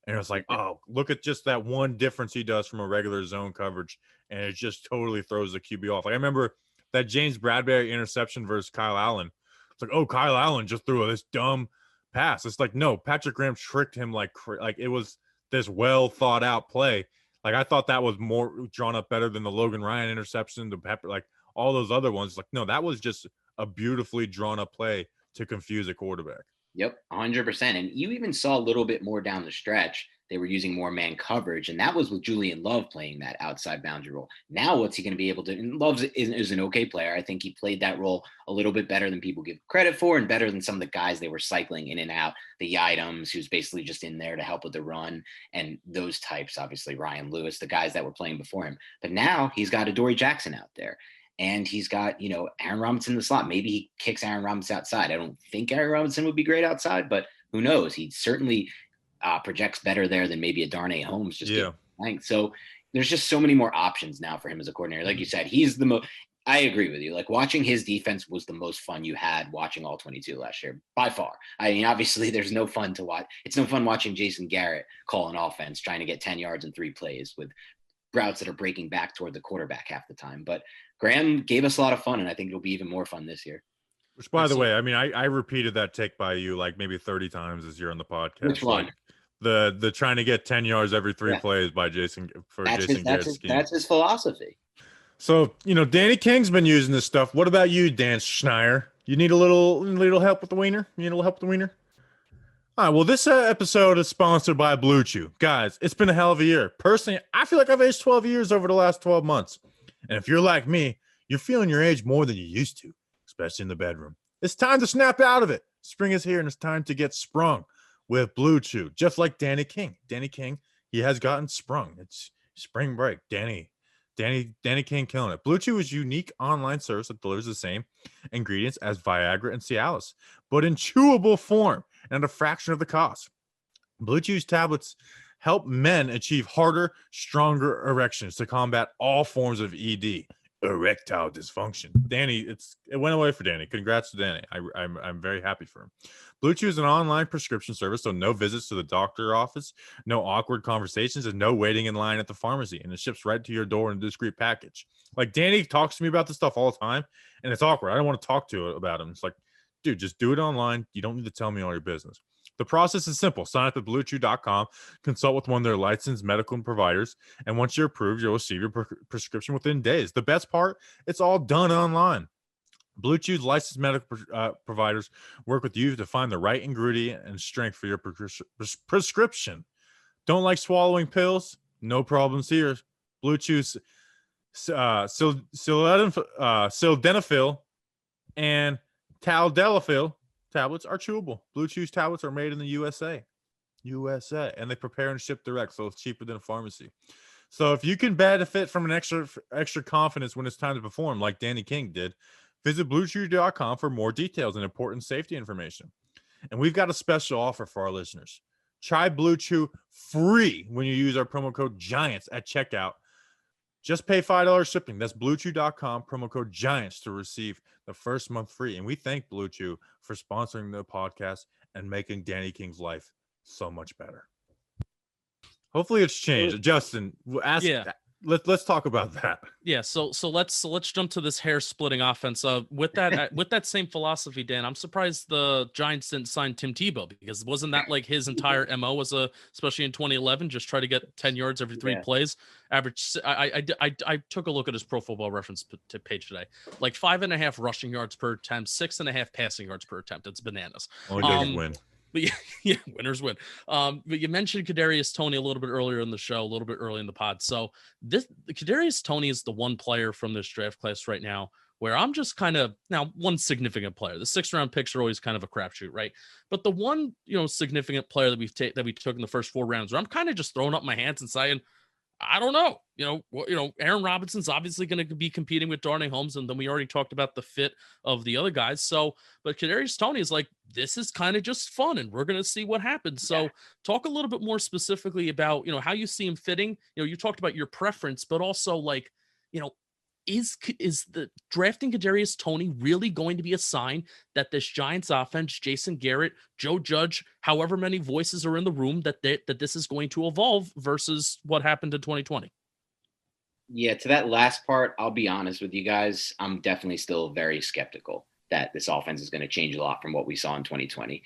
And it's like, oh, look at just that one difference he does from a regular zone coverage, and it just totally throws the QB off. Like I remember that James Bradbury interception versus Kyle Allen. It's like, oh, Kyle Allen just threw this dumb pass. It's like, no, Patrick Graham tricked him like it was this well thought out play. Like I thought that was more drawn up better than the Logan Ryan interception, the Pepper, like all those other ones. Like, no, that was just a beautifully drawn up play to confuse a quarterback. Yep, 100%. And you even saw a little bit more down the stretch. They were using more man coverage, and that was with Julian Love playing that outside boundary role. Now what's he going to be able to – and Love is an okay player. I think he played that role a little bit better than people give credit for and better than some of the guys they were cycling in and out. The Items, who's basically just in there to help with the run, and those types, obviously Ryan Lewis, the guys that were playing before him. But now he's got Adoree Jackson out there. And he's got, Aaron Robinson in the slot. Maybe he kicks Aaron Robinson outside. I don't think Aaron Robinson would be great outside, but who knows? He certainly projects better there than maybe a Darnay Holmes. So there's just so many more options now for him as a coordinator. Like you said, he's the most – I agree with you. Like watching his defense was the most fun you had watching all 22 last year, by far. I mean, obviously there's no fun to watch. It's no fun watching Jason Garrett call an offense trying to get 10 yards in 3 plays with routes that are breaking back toward the quarterback half the time. But Graham gave us a lot of fun, and I think it'll be even more fun this year. Which, by the way, I mean, I repeated that take by you like maybe 30 times this year on the podcast. Which one? Like the trying to get 10 yards every 3 plays by Jason Garrett's scheme. That's his philosophy. So, Danny King's been using this stuff. What about you, Dan Schneier? You need a little help with the wiener? You need a little help with the wiener? All right, well, this episode is sponsored by Blue Chew. Guys, it's been a hell of a year. Personally, I feel like I've aged 12 years over the last 12 months. And if you're like me, you're feeling your age more than you used to, especially in the bedroom. It's time to snap out of it. Spring is here, and it's time to get sprung with Blue Chew, just like Danny King. Danny King, he has gotten sprung. It's spring break. Danny King killing it. Blue Chew is a unique online service that delivers the same ingredients as Viagra and Cialis, but in chewable form and at a fraction of the cost. Blue Chew's tablets help men achieve harder, stronger erections to combat all forms of ED, erectile dysfunction. Danny, it went away for Danny. Congrats to Danny. I'm very happy for him. Blue Chew is an online prescription service, so no visits to the doctor office, no awkward conversations, and no waiting in line at the pharmacy. And it ships right to your door in a discreet package. Like Danny talks to me about this stuff all the time, and it's awkward. I don't want to talk to it about him. It's like, dude, just do it online. You don't need to tell me all your business. The process is simple. Sign up at BlueChew.com, consult with one of their licensed medical providers, and once you're approved, you'll receive your prescription within days. The best part, it's all done online. Blue Chew's licensed medical providers work with you to find the right ingredient and strength for your prescription. Don't like swallowing pills? No problems here. Blue Chew's sildenafil and taldefil tablets are chewable. Blue Chew's tablets are made in the USA, and they prepare and ship direct, so it's cheaper than a pharmacy. So if you can benefit from an extra confidence when it's time to perform, like Danny King did, visit BlueChew.com for more details and important safety information. And we've got a special offer for our listeners. Try Blue Chew free when you use our promo code GIANTS at checkout. Just pay $5 shipping. That's BlueChew.com, promo code GIANTS to receive the first month free. And we thank Blue Chew for sponsoring the podcast and making Danny King's life so much better. Hopefully it's changed. Justin, let's talk about that. Yeah, so let's jump to this hair splitting offense. With that same philosophy, Dan, I'm surprised the Giants didn't sign Tim Tebow, because wasn't that like his entire MO was especially in 2011, just try to get 10 yards every 3 plays. Average. I took a look at his Pro Football Reference page today, like 5.5 rushing yards per attempt, 6.5 passing yards per attempt. It's bananas. Only doesn't win. But yeah, winners win. But you mentioned Kadarius Toney a little bit earlier in the show, a little bit early in the pod. So Kadarius Toney is the one player from this draft class right now where I'm just kind of one significant player. The 6th round picks are always kind of a crapshoot, right? But the one significant player that we took in the first 4 rounds, where I'm kind of just throwing up my hands and saying, I don't know. Aaron Robinson's obviously going to be competing with Darnay Holmes, and then we already talked about the fit of the other guys. So, but Kadarius Toney is like, this is kind of just fun, and we're going to see what happens. So, talk a little bit more specifically about how you see him fitting. You talked about your preference, but also like, is the drafting Kadarius Toney really going to be a sign that this Giants offense, Jason Garrett, Joe Judge, however many voices are in the room, that this is going to evolve versus what happened in 2020? Yeah, to that last part, I'll be honest with you guys. I'm definitely still very skeptical that this offense is going to change a lot from what we saw in 2020.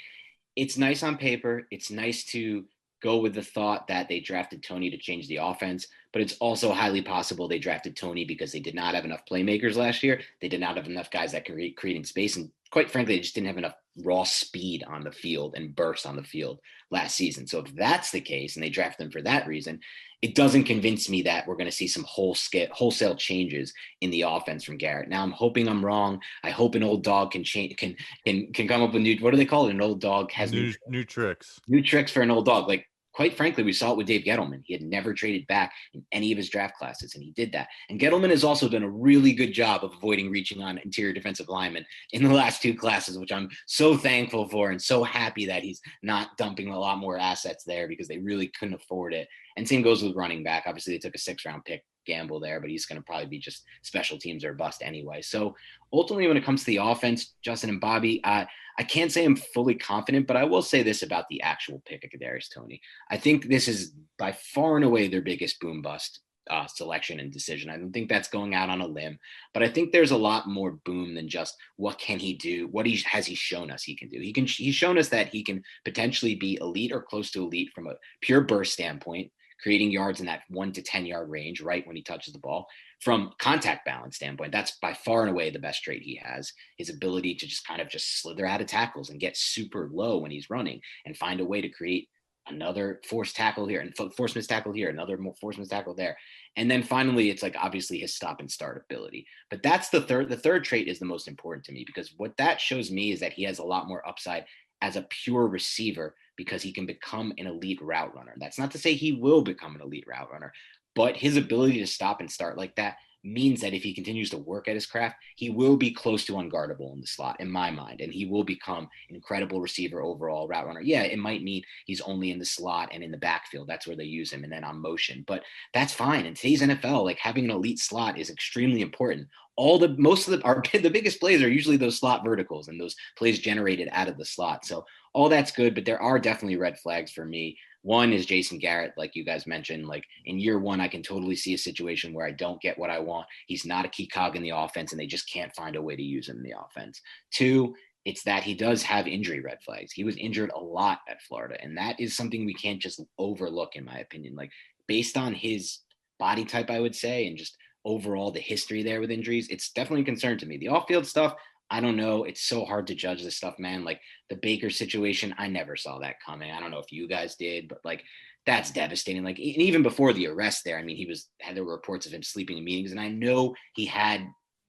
It's nice on paper. It's nice to go with the thought that they drafted Toney to change the offense, but it's also highly possible they drafted Toney because they did not have enough playmakers last year. They did not have enough guys that could create space. And quite frankly, they just didn't have enough raw speed on the field and burst on the field last season. So if that's the case and they draft them for that reason, it doesn't convince me that we're going to see some wholesale changes in the offense from Garrett. Now I'm hoping I'm wrong. I hope an old dog can come up with new, what do they call it? An old dog has new tricks. New tricks for an old dog. Like, quite frankly, we saw it with Dave Gettleman. He had never traded back in any of his draft classes, and he did that. And Gettleman has also done a really good job of avoiding reaching on interior defensive linemen in the last 2 classes, which I'm so thankful for and so happy that he's not dumping a lot more assets there because they really couldn't afford it. And same goes with running back. Obviously, they took a 6th round pick gamble there, but he's going to probably be just special teams or bust anyway. So ultimately, when it comes to the offense, Justin and Bobby, I can't say I'm fully confident, but I will say this about the actual pick of Kadarius Toney. I think this is by far and away their biggest boom bust selection and decision. I don't think that's going out on a limb, but I think there's a lot more boom than just what can he do? What has he shown us he can do? He's shown us that he can potentially be elite or close to elite from a pure burst standpoint, creating yards in that 1 to 10 yard range, right when he touches the ball. From contact balance standpoint, that's by far and away the best trait he has, his ability to just kind of just slither out of tackles and get super low when he's running and find a way to create another forced tackle here and force missed tackle here, another more force missed tackle there. And then finally, it's like obviously his stop and start ability. But that's the third trait is the most important to me, because what that shows me is that he has a lot more upside as a pure receiver because he can become an elite route runner. That's not to say he will become an elite route runner, but his ability to stop and start like that means that if he continues to work at his craft, he will be close to unguardable in the slot, in my mind, and he will become an incredible receiver overall, route runner. Yeah, it might mean he's only in the slot and in the backfield. That's where they use him, and then on motion. But that's fine. In today's NFL, like having an elite slot is extremely important. The biggest plays are usually those slot verticals and those plays generated out of the slot. So all that's good, but there are definitely red flags for me. One is Jason Garrett, like you guys mentioned. Like in year 1, I can totally see a situation where I don't get what I want. He's not a key cog in the offense, and they just can't find a way to use him in the offense. 2, It's that he does have injury red flags. He was injured a lot at Florida, and that is something we can't just overlook, in my opinion. Like, based on his body type, I would say, and just overall the history there with injuries, it's definitely a concern to me. The off-field stuff, I don't know. It's so hard to judge this stuff, man. Like the Baker situation, I never saw that coming. I don't know if you guys did, but like that's devastating. Like even before the arrest there, I mean, there were reports of him sleeping in meetings, and I know he had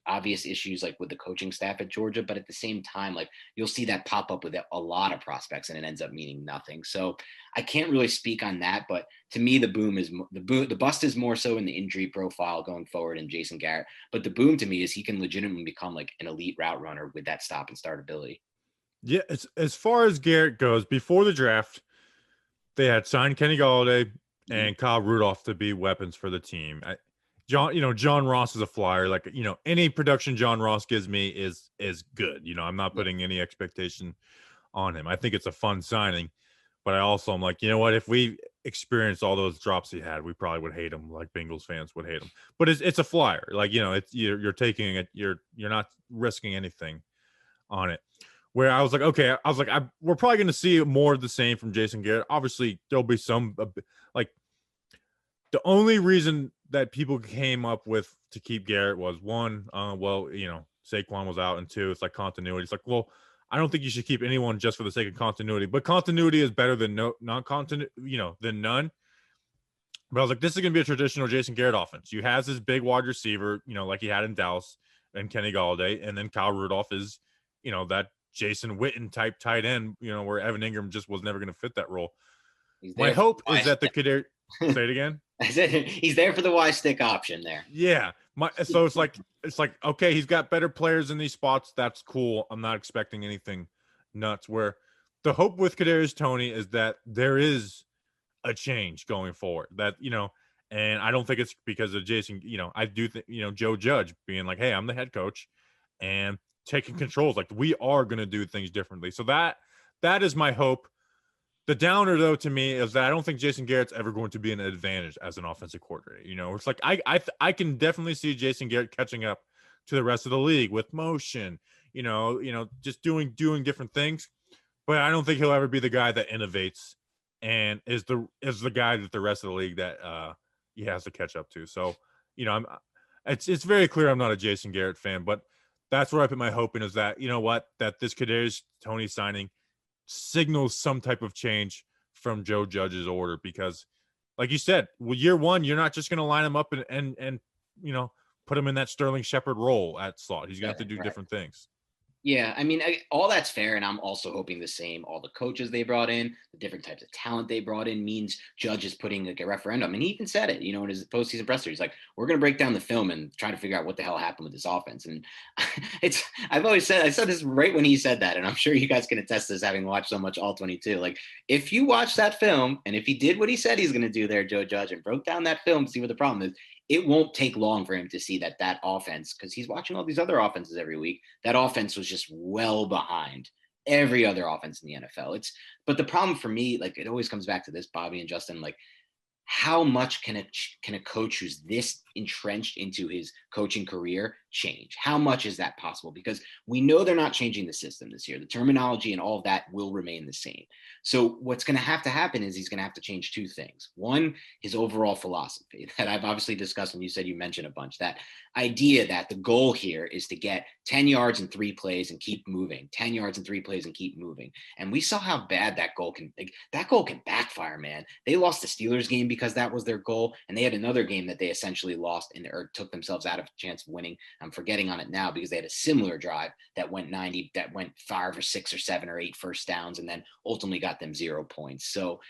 obvious issues like with the coaching staff at Georgia, but at the same time, like you'll see that pop up with a lot of prospects and it ends up meaning nothing. So I can't really speak on that, but to me, the bust is more so in the injury profile going forward in Jason Garrett. But the boom to me is he can legitimately become like an elite route runner with that stop and start ability. Yeah, as far as Garrett goes, before the draft, they had signed Kenny Galladay and Kyle Rudolph to be weapons for the team. John Ross is a flyer. Like, any production John Ross gives me is good. I'm not putting any expectation on him. I think it's a fun signing, but I also am like, you know what? If we experienced all those drops he had, we probably would hate him. Like Bengals fans would hate him. But it's a flyer. Like, it's you're taking it. You're not risking anything on it. Where I was like, okay, we're probably going to see more of the same from Jason Garrett. Obviously, there'll be some like the only reason that people came up with to keep Garrett was one, Saquon was out, and two, it's like continuity. It's like, well, I don't think you should keep anyone just for the sake of continuity, but continuity is better than non-continuity, than none. But I was like, this is going to be a traditional Jason Garrett offense. You have this big wide receiver, like he had in Dallas and Kenny Galladay, and then Kyle Rudolph is, that Jason Witten type tight end, where Evan Ingram just was never going to fit that role. My hope is that the Kader, say it again. I said he's there for the Y stick option there. Yeah. So it's like, okay, he's got better players in these spots. That's cool. I'm not expecting anything nuts. Where the hope with Kadarius Toney is that there is a change going forward. That, and I don't think it's because of Jason, I do think, Joe Judge being like, hey, I'm the head coach and taking controls. Like we are going to do things differently. So that is my hope. The downer, though, to me, is that I don't think Jason Garrett's ever going to be an advantage as an offensive coordinator. It's like I can definitely see Jason Garrett catching up to the rest of the league with motion, just doing different things. But I don't think he'll ever be the guy that innovates and is the guy that the rest of the league that he has to catch up to. So, it's very clear I'm not a Jason Garrett fan, but that's where I put my hope in, is that, that this Kadarius Toney signing signals some type of change from Joe Judge's order, because like you said, year one, you're not just going to line him up and put him in that Sterling Shepard role at slot. He's going to have to do different things. Yeah, I mean, all that's fair, and I'm also hoping the same. All the coaches they brought in, the different types of talent they brought in means Judge is putting like a referendum. And he even said it, in his postseason presser. He's like, we're going to break down the film and try to figure out what the hell happened with this offense. And I said this right when he said that, and I'm sure you guys can attest to this, having watched so much All 22. Like, if you watch that film, and if he did what he said he's going to do there, Joe Judge, and broke down that film to see what the problem is, it won't take long for him to see that offense, because he's watching all these other offenses every week, that offense was just well behind every other offense in the NFL. But the problem for me, like, it always comes back to this, Bobby and Justin, like, how much can a coach who's this entrenched into his coaching career change? How much is that possible? Because we know they're not changing the system this year. The terminology and all of that will remain the same. So what's going to have to happen is he's going to have to change two things. One, his overall philosophy that I've obviously discussed, and you said you mentioned a bunch, that idea that the goal here is to get 10 yards in 3 plays and keep moving, 10 yards in 3 plays and keep moving. And we saw how bad that goal can backfire, man. They lost the Steelers game because that was their goal. And they had another game that they essentially lost or took themselves out of a chance of winning. I'm forgetting on it now because they had a similar drive that went 5 or 6 or 7 or 8 first downs and then ultimately got them 0 points. So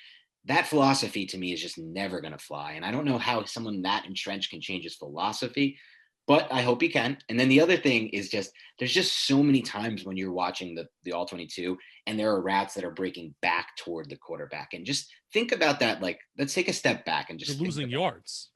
that philosophy to me is just never going to fly. And I don't know how someone that entrenched can change his philosophy, but I hope he can. And then the other thing is just, there's just so many times when you're watching the All 22 and there are routes that are breaking back toward the quarterback. And just think about that. Like, let's take a step back and just losing yards.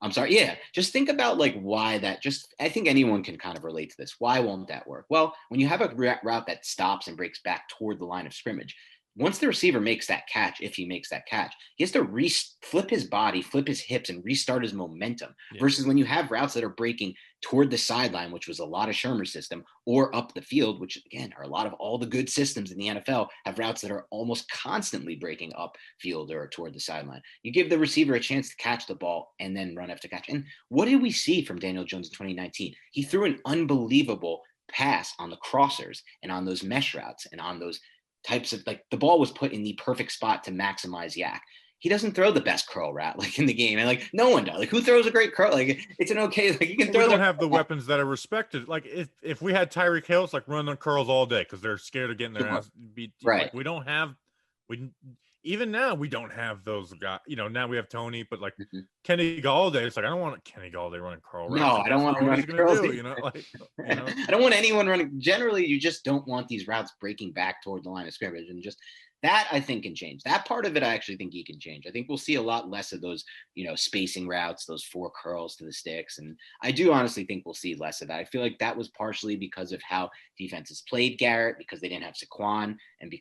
I'm sorry. Yeah. Just think about like why that I think anyone can kind of relate to this. Why won't that work? Well, when you have a route that stops and breaks back toward the line of scrimmage, once the receiver makes that catch, if he makes that catch, he has to flip his body, flip his hips, and restart his momentum. Yeah. Versus when you have routes that are breaking toward the sideline, which was a lot of Shermer's system, or up the field, which again are a lot of all the good systems in the NFL have routes that are almost constantly breaking up field or toward the sideline. You give the receiver a chance to catch the ball and then run after catch. And what did we see from Daniel Jones in 2019? He threw an unbelievable pass on the crossers and on those mesh routes and on those types of, like, the ball was put in the perfect spot to maximize yak. He doesn't throw the best curl route like in the game, and like no one does. Like, who throws a great curl? Like, it's an okay, like you can throw. We don't have the weapons that are respected. Like if we had Tyreek Hill, it's like run on curls all day because they're scared of getting their ass beat. Right. Like, we don't have even now we don't have those guys. Now we have Tony, but like Kenny Galladay, it's like I don't want Kenny Galladay running curl routes. No, I don't want him running curls. I don't want anyone running. Generally, you just don't want these routes breaking back toward the line of scrimmage, and just that I think can change. That part of it, I actually think he can change. I think we'll see a lot less of those, spacing routes, those 4 curls to the sticks. And I do honestly think we'll see less of that. I feel like that was partially because of how defenses played Garrett, because they didn't have Saquon and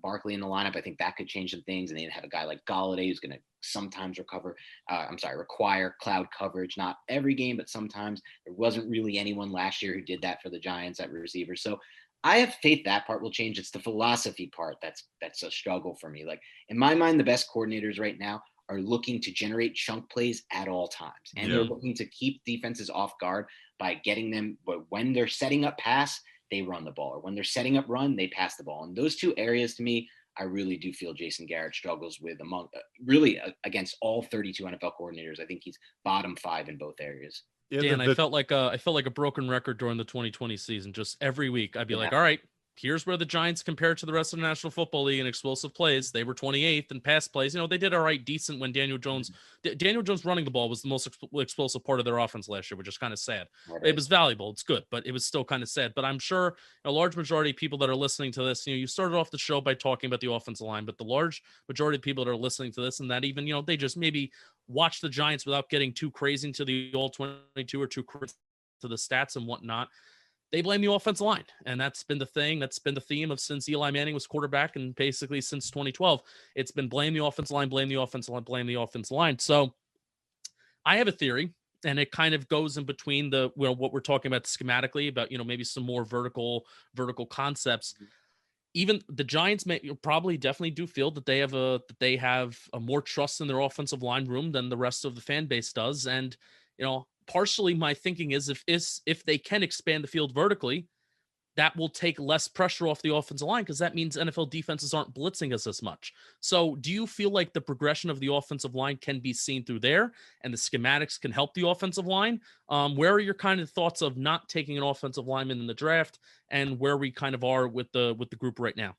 Barkley in the lineup. I think that could change some things. And they didn't have a guy like Galladay who's going to sometimes require cloud coverage, not every game, but sometimes. There wasn't really anyone last year who did that for the Giants at receiver. So I have faith that part will change. It's the philosophy part that's a struggle for me. Like, in my mind, the best coordinators right now are looking to generate chunk plays at all times. And they're looking to keep defenses off guard by getting them, but when they're setting up pass, they run the ball. Or when they're setting up run, they pass the ball. And those 2 areas, to me, I really do feel Jason Garrett struggles with against all 32 NFL coordinators. I think he's bottom 5 in both areas. Yeah, Dan, I felt like a broken record during the 2020 season. Just every week, I'd be like, all right, here's where the Giants compare to the rest of the National Football League in explosive plays. They were 28th in pass plays. They did all right, decent when Daniel Jones running the ball was the most explosive part of their offense last year, which is kind of sad. It was valuable. It's good, but it was still kind of sad. But I'm sure a large majority of people that are listening to this, you started off the show by talking about the offensive line, but the large majority of people that are listening to this and that even, they just maybe watch the Giants without getting too crazy into the all 22 or too crazy to the stats and whatnot, they blame the offensive line. And that's been the thing. That's been the theme of since Eli Manning was quarterback and basically since 2012. It's been blame the offensive line, blame the offensive line, blame the offensive line. So I have a theory, and it kind of goes in between what we're talking about schematically about, maybe some more vertical concepts. Even the Giants probably definitely do feel that they have a more trust in their offensive line room than the rest of the fan base does. And, partially my thinking is if they can expand the field vertically, that will take less pressure off the offensive line, because that means NFL defenses aren't blitzing us as much. So do you feel like the progression of the offensive line can be seen through there and the schematics can help the offensive line? Where are your kind of thoughts of not taking an offensive lineman in the draft and where we kind of are with the group right now?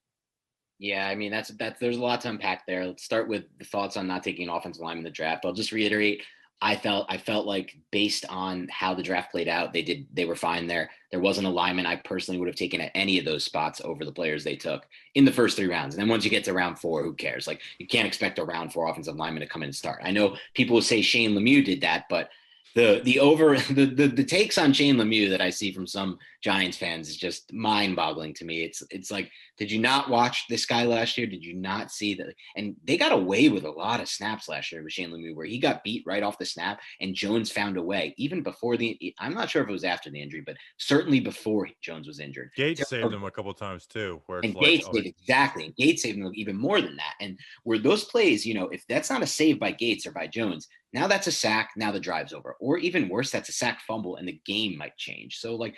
Yeah, I mean, that's there's a lot to unpack there. Let's start with the thoughts on not taking an offensive lineman in the draft. I'll just reiterate, I felt like based on how the draft played out, they were fine there. There wasn't a lineman I personally would have taken at any of those spots over the players they took in the first 3 rounds. And then once you get to round 4, who cares? Like, you can't expect a round 4 offensive lineman to come in and start. I know people will say Shane Lemieux did that, but the takes on Shane Lemieux that I see from some Giants fans is just mind-boggling to me. It's like, did you not watch this guy last year? Did you not see that? And they got away with a lot of snaps last year with Shane Lemieux, where he got beat right off the snap, and Jones found a way, even before I'm not sure if it was after the injury, but certainly before Jones was injured. Gates saved him a couple of times too. Gates saved him even more than that. And where those plays, if that's not a save by Gates or by Jones, now that's a sack. Now the drive's over. Or even worse, that's a sack fumble and the game might change. So, like,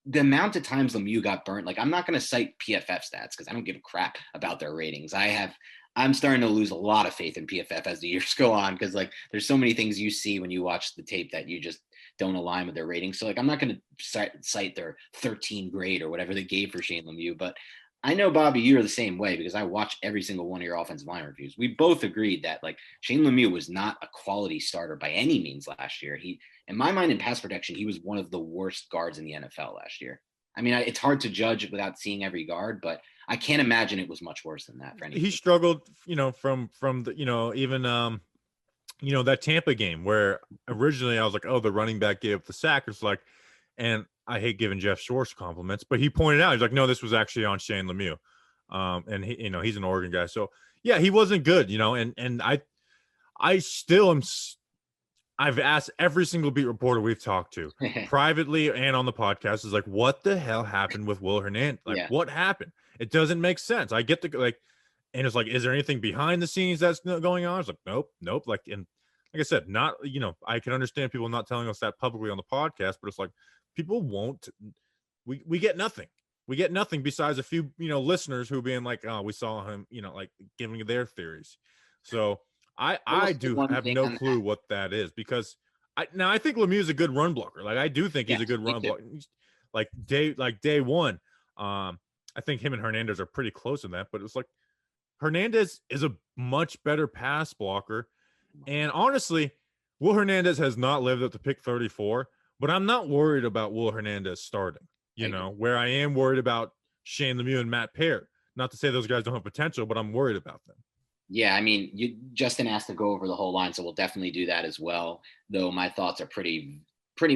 the amount of times Lemieux got burnt, like, I'm not going to cite PFF stats because I don't give a crap about their ratings. I'm starting to lose a lot of faith in PFF as the years go on, because, like, there's so many things you see when you watch the tape that you just don't align with their ratings. So, like, I'm not going to cite their 13 grade or whatever they gave for Shane Lemieux, but I know, Bobby, you're the same way, because I watched every single one of your offensive line reviews. We both agreed that, like, Shane Lemieux was not a quality starter by any means last year. In my mind, in pass protection, he was one of the worst guards in the NFL last year. I mean, it's hard to judge without seeing every guard, but I can't imagine it was much worse than that for any. He struggled, from the, even that Tampa game where originally I was like, oh, the running back gave up the sack. It's like, and I hate giving Jeff Schwartz compliments, but he pointed out, he's like, no, this was actually on Shane Lemieux. And he, he's an Oregon guy. So yeah, he wasn't good, and I still am I've asked every single beat reporter we've talked to, privately and on the podcast, is like, what the hell happened with Will Hernandez? Like, Yeah. what happened? It doesn't make sense. I get the like, and it's like, is there anything behind the scenes that's going on? It's like, nope. Like, and like I said, not, I can understand people not telling us that publicly on the podcast, but it's like people won't. We get nothing. We get nothing besides a few, listeners who being like, oh, we saw him, like giving their theories. So I do have no clue what that is, because I think Lemieux is a good run blocker. Like, I do think he's a good run blocker. Like day one, I think him and Hernandez are pretty close in that, but it's like Hernandez is a much better pass blocker. And honestly, Will Hernandez has not lived up to pick 34, but I'm not worried about Will Hernandez starting, where I am worried about Shane Lemieux and Matt Peart. Not to say those guys don't have potential, but I'm worried about them. Yeah, I mean, Justin asked to go over the whole line, so we'll definitely do that as well. Though my thoughts are pretty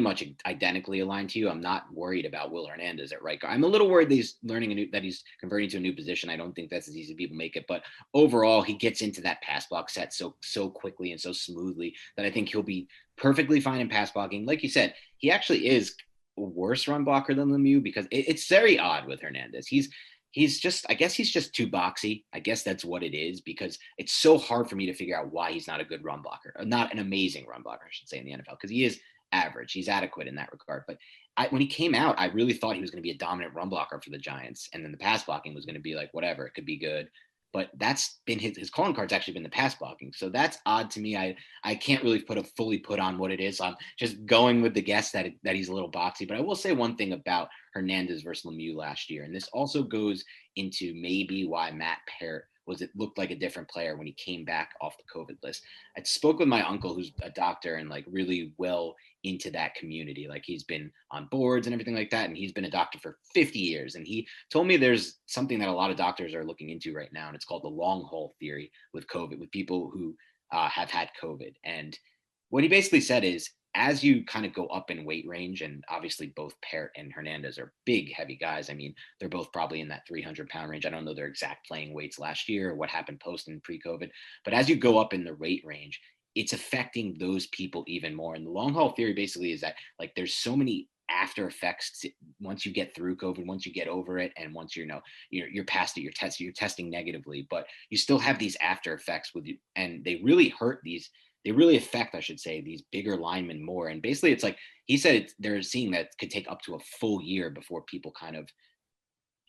much identically aligned to you. I'm not worried about Will Hernandez at right guard. I'm a little worried that he's that he's converting to a new position. I don't think that's as easy as people make it, but overall, he gets into that pass block set so quickly and so smoothly that I think he'll be perfectly fine in pass blocking. Like you said, he actually is a worse run blocker than Lemieux, because it's very odd with Hernandez. He's just, I guess he's just too boxy. I guess that's what it is, because it's so hard for me to figure out why he's not a good run blocker, or not an amazing run blocker, I should say, in the NFL, because he is average. He's adequate in that regard. But when he came out, I really thought he was going to be a dominant run blocker for the Giants. And then the pass blocking was going to be like, whatever, it could be good. But that's been his calling card's actually been the pass blocking. So that's odd to me. I can't really fully put on what it is. So I'm just going with the guess that he's a little boxy. But I will say one thing about Hernandez versus Lemieux last year, and this also goes into maybe why Matt Peart looked like a different player when he came back off the COVID list. I spoke with my uncle, who's a doctor and like really well into that community. Like, he's been on boards and everything like that. And he's been a doctor for 50 years. And he told me there's something that a lot of doctors are looking into right now. And it's called the long haul theory with COVID, with people who have had COVID. And what he basically said is, as you kind of go up in weight range, and obviously both Peart and Hernandez are big, heavy guys. I mean, they're both probably in that 300-pound range. I don't know their exact playing weights last year or what happened post and pre-COVID. But as you go up in the weight range, it's affecting those people even more. And the long haul theory basically is that, like, there's so many after effects once you get through COVID, once you get over it, and once you're past it, you're testing negatively, but you still have these after effects with you, and they really hurt these. They really affect, I should say, these bigger linemen more. And basically, it's like he said, they're seeing that it could take up to a full year before people kind of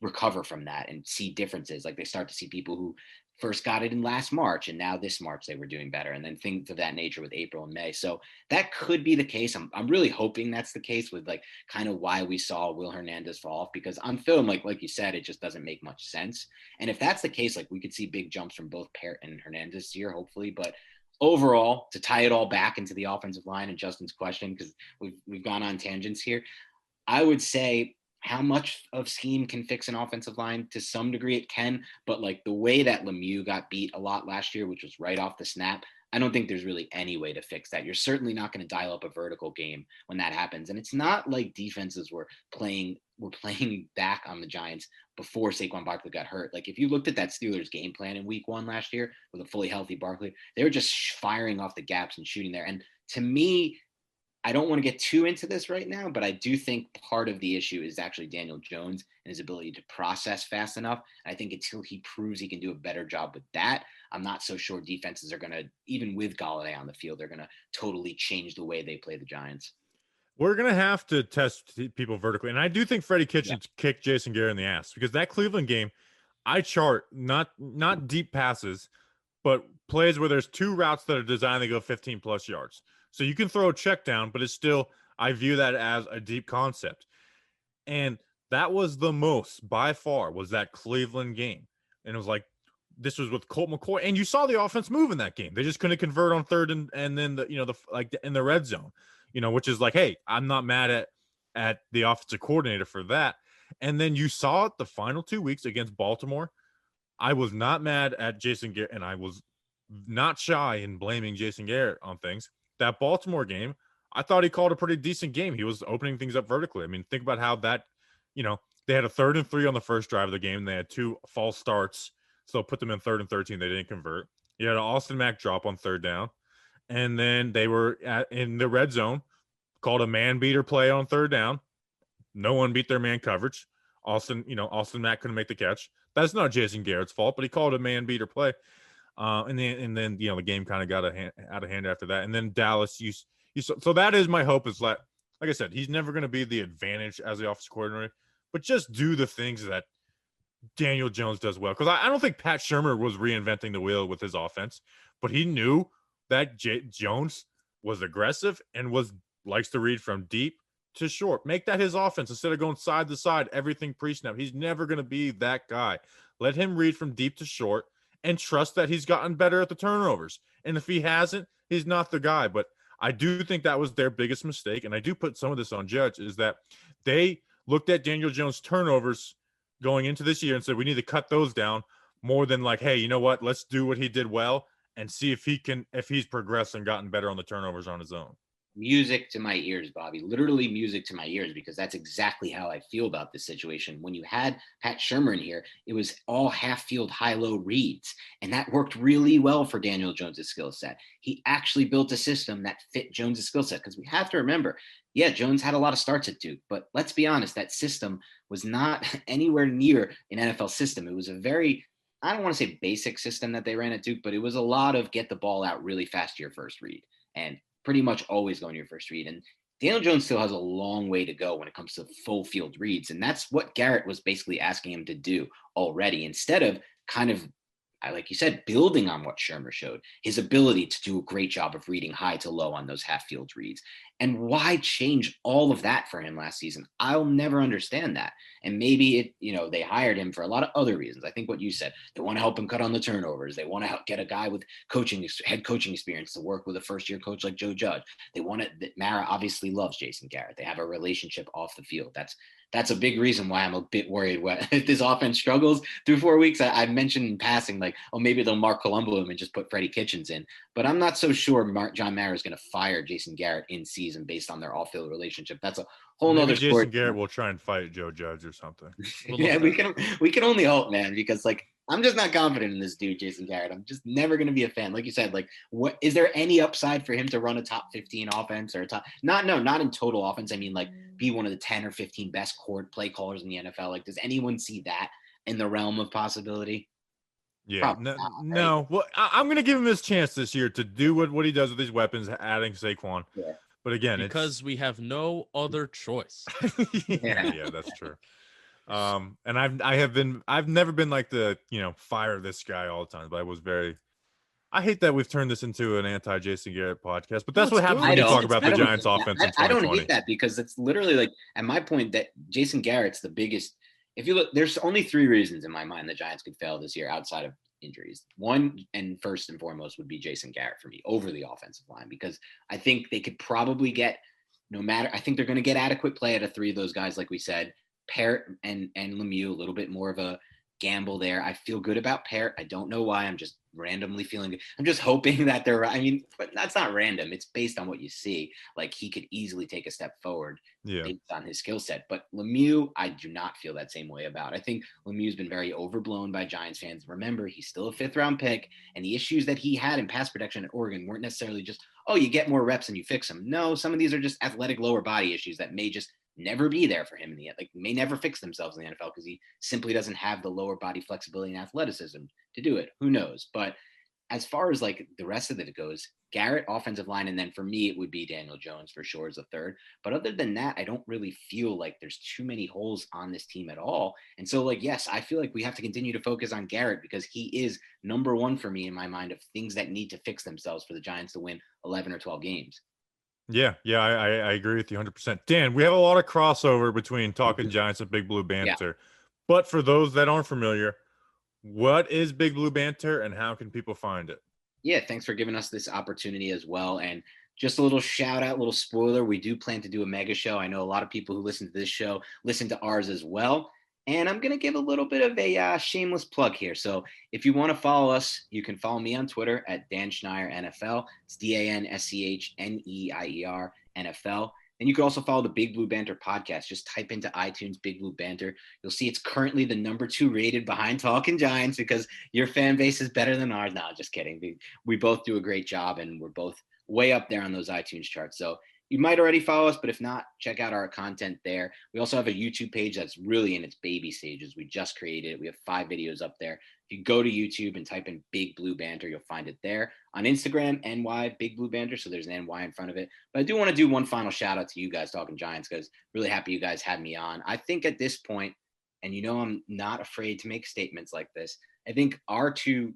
recover from that and see differences. Like, they start to see people who first got it in last March, and now this March they were doing better, and then things of that nature with April and May. So that could be the case. I'm really hoping that's the case with, like, kind of why we saw Will Hernandez fall off, because on film, like you said, it just doesn't make much sense. And if that's the case, like, we could see big jumps from both Peart and Hernandez this year, hopefully. But overall, to tie it all back into the offensive line and Justin's question, because we've gone on tangents here, I would say how much of scheme can fix an offensive line? To some degree it can, but like the way that Lemieux got beat a lot last year, which was right off the snap, I don't think there's really any way to fix that. You're certainly not going to dial up a vertical game when that happens. And it's not like defenses were playing back on the Giants before Saquon Barkley got hurt. Like, if you looked at that Steelers game plan in week 1 last year with a fully healthy Barkley, they were just firing off the gaps and shooting there. And to me, I don't want to get too into this right now, but I do think part of the issue is actually Daniel Jones and his ability to process fast enough. And I think until he proves he can do a better job with that, I'm not so sure defenses are going to, even with Golladay on the field, they're going to totally change the way they play the Giants. We're going to have to test people vertically. And I do think Freddie Kitchens kicked Jason Garrett in the ass, because that Cleveland game, I chart not deep passes, but plays where there's 2 routes that are designed to go 15 plus yards. So you can throw a check down, but it's still, I view that as a deep concept. And that was the most, by far, was that Cleveland game. And it was like, this was with Colt McCoy, and you saw the offense move in that game. They just couldn't convert on third and then in the red zone, which is like, hey, I'm not mad at the offensive coordinator for that. And then you saw it the final 2 weeks against Baltimore. I was not mad at Jason Garrett, and I was not shy in blaming Jason Garrett on things. That Baltimore game, I thought he called a pretty decent game. He was opening things up vertically. I mean, think about how that, they had a 3rd and 3 on the first drive of the game. They had 2 false starts, so put them in 3rd and 13. They didn't convert. You had an Austin Mack drop on 3rd down, and then they were in the red zone, called a man beater play on third down. No one beat their man coverage. Austin Mack couldn't make the catch. That's not Jason Garrett's fault, but he called a man beater play. And then the game kind of got out of hand after that. And then Dallas, so that is my hope, is like I said, he's never going to be the advantage as the offensive coordinator, but just do the things that Daniel Jones does well. Because I don't think Pat Shurmur was reinventing the wheel with his offense, but he knew that Jones was aggressive and likes to read from deep to short. Make that his offense instead of going side to side, everything pre-snap. He's never going to be that guy. Let him read from deep to short and trust that he's gotten better at the turnovers. And if he hasn't, he's not the guy. But I do think that was their biggest mistake, and I do put some of this on Judge, is that they looked at Daniel Jones' turnovers going into this year and said, we need to cut those down, more than like, hey, you know what? Let's do what he did well and see if he's progressed and gotten better on the turnovers on his own. Music to my ears, Bobby, literally music to my ears, because that's exactly how I feel about this situation. When you had Pat Shurmur in here, it was all half field, high-low reads, and that worked really well for Daniel Jones's skill set. He actually built a system that fit Jones's skill set, because we have to remember, yeah, Jones had a lot of starts at Duke, but let's be honest, that system was not anywhere near an NFL system. It was a very, I don't want to say basic system that they ran at Duke, but it was a lot of get the ball out really fast to your first read, and pretty much always going to your first read. And Daniel Jones still has a long way to go when it comes to full field reads. And that's what Garrett was basically asking him to do already, instead of kind of, like you said, building on what Shurmur showed, his ability to do a great job of reading high to low on those half field reads. And why change all of that for him last season? I'll never understand that. And maybe they hired him for a lot of other reasons. I think what you said, they want to help him cut on the turnovers. They want to get a guy with head coaching experience to work with a first year coach like Joe Judge. They want that Mara obviously loves Jason Garrett. They have a relationship off the field. That's a big reason why I'm a bit worried if this offense struggles through 4 weeks. I mentioned in passing, like, oh, maybe they'll Mark Colombo him and just put Freddie Kitchens in. But I'm not so sure John Mara is going to fire Jason Garrett in season based on their off-field relationship. That's a whole nother story. Jason Garrett will try and fight Joe Judge or something. Yeah, we can only hope, man, because I'm just not confident in this dude, Jason Garrett. I'm just never going to be a fan. Like you said, what is there any upside for him to run a top 15 offense or not in total offense? I mean, be one of the 10 or 15 best play callers in the NFL. Does anyone see that in the realm of possibility? Yeah, no. Well, I'm going to give him his chance this year to do what he does with these weapons, adding Saquon. Yeah. But again, because we have no other choice. yeah, that's true. And I've never been like the, fire this guy all the time, but I hate that we've turned this into an anti-Jason Garrett podcast, but that's what happens when you talk about the Giants offense in 2020. I don't hate that, because it's literally at my point that Jason Garrett's the biggest. If you look, there's only 3 reasons in my mind the Giants could fail this year outside of injuries. One, and first and foremost, would be Jason Garrett for me over the offensive line, because I think they could probably get, I think they're going to get adequate play out of 3 of those guys, like we said. Parrott and Lemieux, a little bit more of a gamble there. I feel good about Parrott. I don't know why. I'm just randomly feeling good. I'm just hoping that but that's not random. It's based on what you see. He could easily take a step forward based on his skill set. But Lemieux, I do not feel that same way about. I think Lemieux's been very overblown by Giants fans. Remember, he's still a 5th-round pick, and the issues that he had in pass protection at Oregon weren't necessarily just, oh, you get more reps and you fix them. No, some of these are just athletic lower body issues that may just never be there for him in the end. May never fix themselves in the NFL because he simply doesn't have the lower body flexibility and athleticism to do it. Who knows? But as far as the rest of it goes, Garrett, offensive line, and then for me, it would be Daniel Jones for sure as a 3rd. But other than that, I don't really feel like there's too many holes on this team at all. And so, yes, I feel like we have to continue to focus on Garrett, because he is number 1 for me in my mind of things that need to fix themselves for the Giants to win 11 or 12 games. Yeah, I agree with you 100%. Dan, we have a lot of crossover between Talking Giants and Big Blue Banter. Yeah. But for those that aren't familiar, what is Big Blue Banter and how can people find it? Yeah, thanks for giving us this opportunity as well. And just a little shout out, little spoiler, we do plan to do a mega show. I know a lot of people who listen to this show listen to ours as well. And I'm going to give a little bit of a shameless plug here. So if you want to follow us, you can follow me on Twitter at Dan Schneier NFL. It's DANSCHNEIER NFL. And you can also follow the Big Blue Banter podcast. Just type into iTunes Big Blue Banter. You'll see it's currently the number 2 rated behind Talking Giants, because your fan base is better than ours. No, just kidding. We both do a great job, and we're both way up there on those iTunes charts. So you might already follow us, but if not, check out our content there. We also have a YouTube page that's really in its baby stages. We just created it. We have 5 videos up there. If you go to YouTube and type in Big Blue Banter, you'll find it there. On Instagram, NY Big Blue Banter, so there's an NY in front of it. But I do want to do one final shout out to you guys talking Giants, because really happy you guys had me on. I think at this point, and I'm not afraid to make statements like this, I think our 2,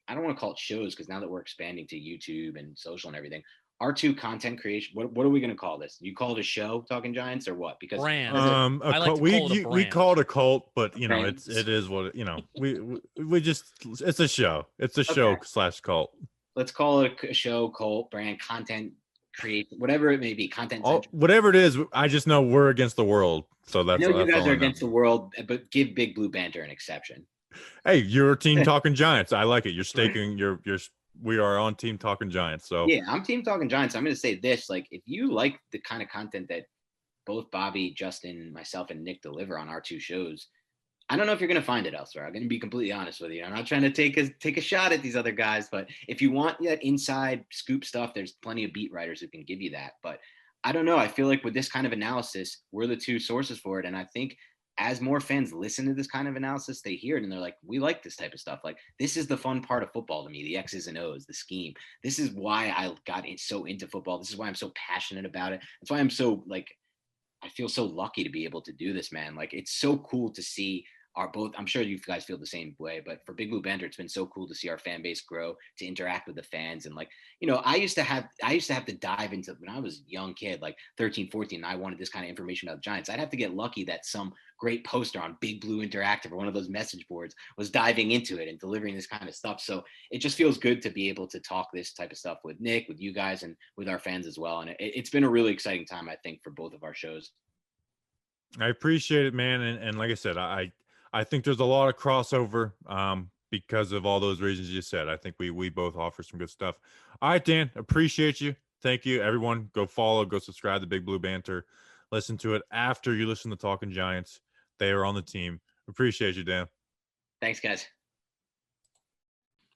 I don't want to call it shows, because now that we're expanding to YouTube and social and everything, our 2 content creation, what are we going to call this? You call it a show, Talking Giants, or what? Because brand. I like we call it a cult, but it is what we just, it's a show. It's a show / cult. Let's call it a show, cult, brand, content, create, whatever it may be, content. Whatever it is, I just know we're against the world. So that's, I know you guys are against the world, but give Big Blue Banter an exception. Hey, you're Team Talking Giants. I like it. You're staking we are on Team Talking Giants. So yeah, I'm Team Talking Giants. I'm going to say this, like, if you like the kind of content that both Bobby, Justin, myself, and Nick deliver on our 2 shows, I don't know if you're going to find it elsewhere. I'm going to be completely honest with you. I'm not trying to take a shot at these other guys, but if you want that inside scoop stuff, there's plenty of beat writers who can give you that. But I don't know. I feel like with this kind of analysis, we're the 2 sources for it. And I think as more fans listen to this kind of analysis, they hear it and they're like, we like this type of stuff. Like, this is the fun part of football to me, the X's and O's, the scheme. This is why I got so into football. This is why I'm so passionate about it. That's why I'm so, like, I feel so lucky to be able to do this, man. Like, it's so cool to see I'm sure you guys feel the same way, but for Big Blue Banter, it's been so cool to see our fan base grow, to interact with the fans. And like, I used to have to dive into, when I was a young kid, like 13, 14, and I wanted this kind of information about the Giants. I'd have to get lucky that some great poster on Big Blue Interactive or one of those message boards was diving into it and delivering this kind of stuff. So it just feels good to be able to talk this type of stuff with Nick, with you guys, and with our fans as well. And it's been a really exciting time, I think, for both of our shows. I appreciate it, man. And like I said, I think there's a lot of crossover because of all those reasons you said. I think we both offer some good stuff. All right, Dan, appreciate you. Thank you, everyone. Go follow, go subscribe to Big Blue Banter. Listen to it after you listen to Talking Giants. They are on the team. Appreciate you, Dan. Thanks, guys.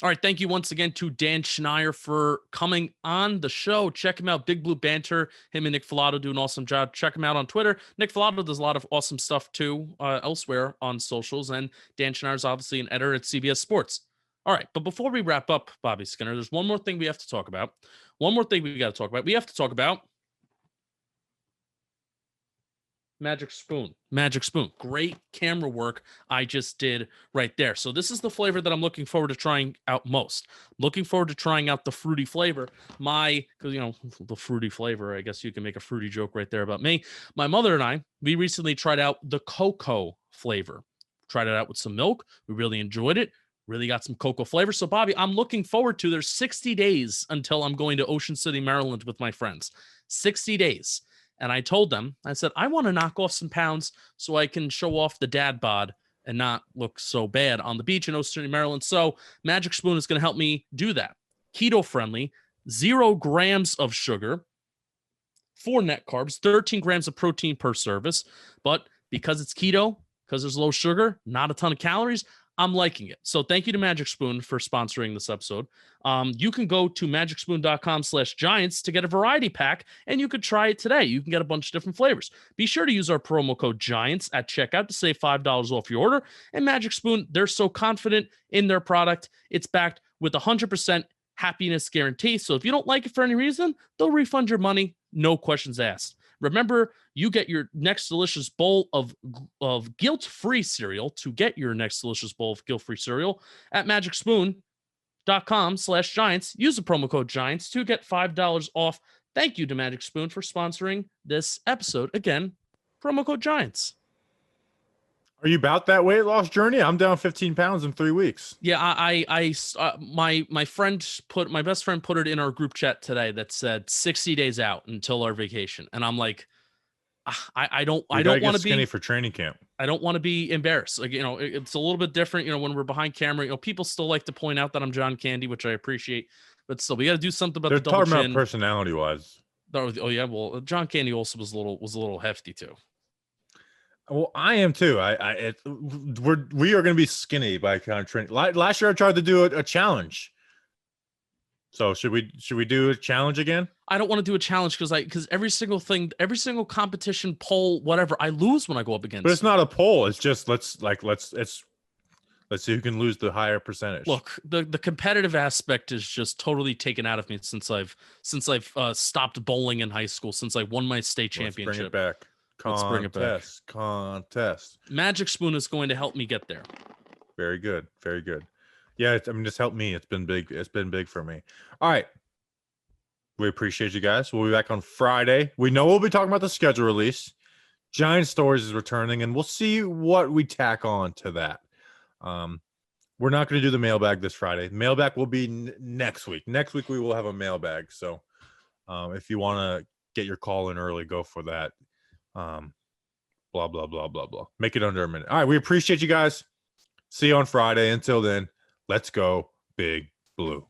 All right, thank you once again to Dan Schneier for coming on the show. Check him out, Big Blue Banter. Him and Nick Filato do an awesome job. Check him out on Twitter. Nick Filato does a lot of awesome stuff too elsewhere on socials, and Dan Schneier is obviously an editor at CBS Sports. All right, but before we wrap up, Bobby Skinner, there's one more thing we have to talk about. One more thing we got to talk about. We have to talk about Magic Spoon. Magic Spoon. Great camera work I just did right there. So this is the flavor that I'm looking forward to trying out most. Looking forward to trying out the fruity flavor. Because, the fruity flavor, I guess you can make a fruity joke right there about me. My mother and I, we recently tried out the cocoa flavor. Tried it out with some milk. We really enjoyed it. Really got some cocoa flavor. So, Bobby, I'm looking forward to, there's 60 days until I'm going to Ocean City, Maryland with my friends. 60 days. And I told them, I said, I want to knock off some pounds so I can show off the dad bod and not look so bad on the beach in Ocean City, Maryland. So Magic Spoon is going to help me do that. Keto friendly, 0 grams of sugar, 4 net carbs, 13 grams of protein per service. But because it's keto, because there's low sugar, not a ton of calories, I'm liking it. So thank you to Magic Spoon for sponsoring this episode. You can go to magicspoon.com/giants to get a variety pack, and you could try it today. You can get a bunch of different flavors. Be sure to use our promo code GIANTS at checkout to save $5 off your order. And Magic Spoon, they're so confident in their product. It's backed with 100% happiness guarantee. So if you don't like it for any reason, they'll refund your money. No questions asked. Remember, you get your next delicious bowl of guilt-free cereal. To get your next delicious bowl of guilt-free cereal at magicspoon.com/giants. Use the promo code GIANTS to get $5 off. Thank you to Magic Spoon for sponsoring this episode. Again, promo code GIANTS. Are you about that weight loss journey? I'm down 15 pounds in 3 weeks. Yeah, my best friend put it in our group chat today that said 60 days out until our vacation, and I'm like, I don't want to be skinny for training camp. I don't want to be embarrassed. Like, it's a little bit different. When we're behind camera, people still like to point out that I'm John Candy, which I appreciate, but still, we got to do something about They're the double talking chin. about personality wise. Oh yeah, well, John Candy also was a little hefty too. Well, I am too. We are going to be skinny by kind of training. Last year, I tried to do a challenge. So should we do a challenge again? I don't want to do a challenge because every single competition, poll, whatever, I lose when I go up against. But it's not a poll. It's just let's see who can lose the higher percentage. Look, the competitive aspect is just totally taken out of me since I've stopped bowling in high school, since I won my state championship. Let's bring it back. Contest. Magic Spoon is going to help me get there. Very good. Very good. Yeah, just help me. It's been big. It's been big for me. All right. We appreciate you guys. We'll be back on Friday. We know we'll be talking about the schedule release. Giant Stories is returning, and we'll see what we tack on to that. We're not going to do the mailbag this Friday. Mailbag will be next week. Next week we will have a mailbag. So if you want to get your call in early, go for that. Blah, blah, blah, blah, blah. Make it under a minute. All right. We appreciate you guys. See you on Friday. Until then, let's go Big Blue.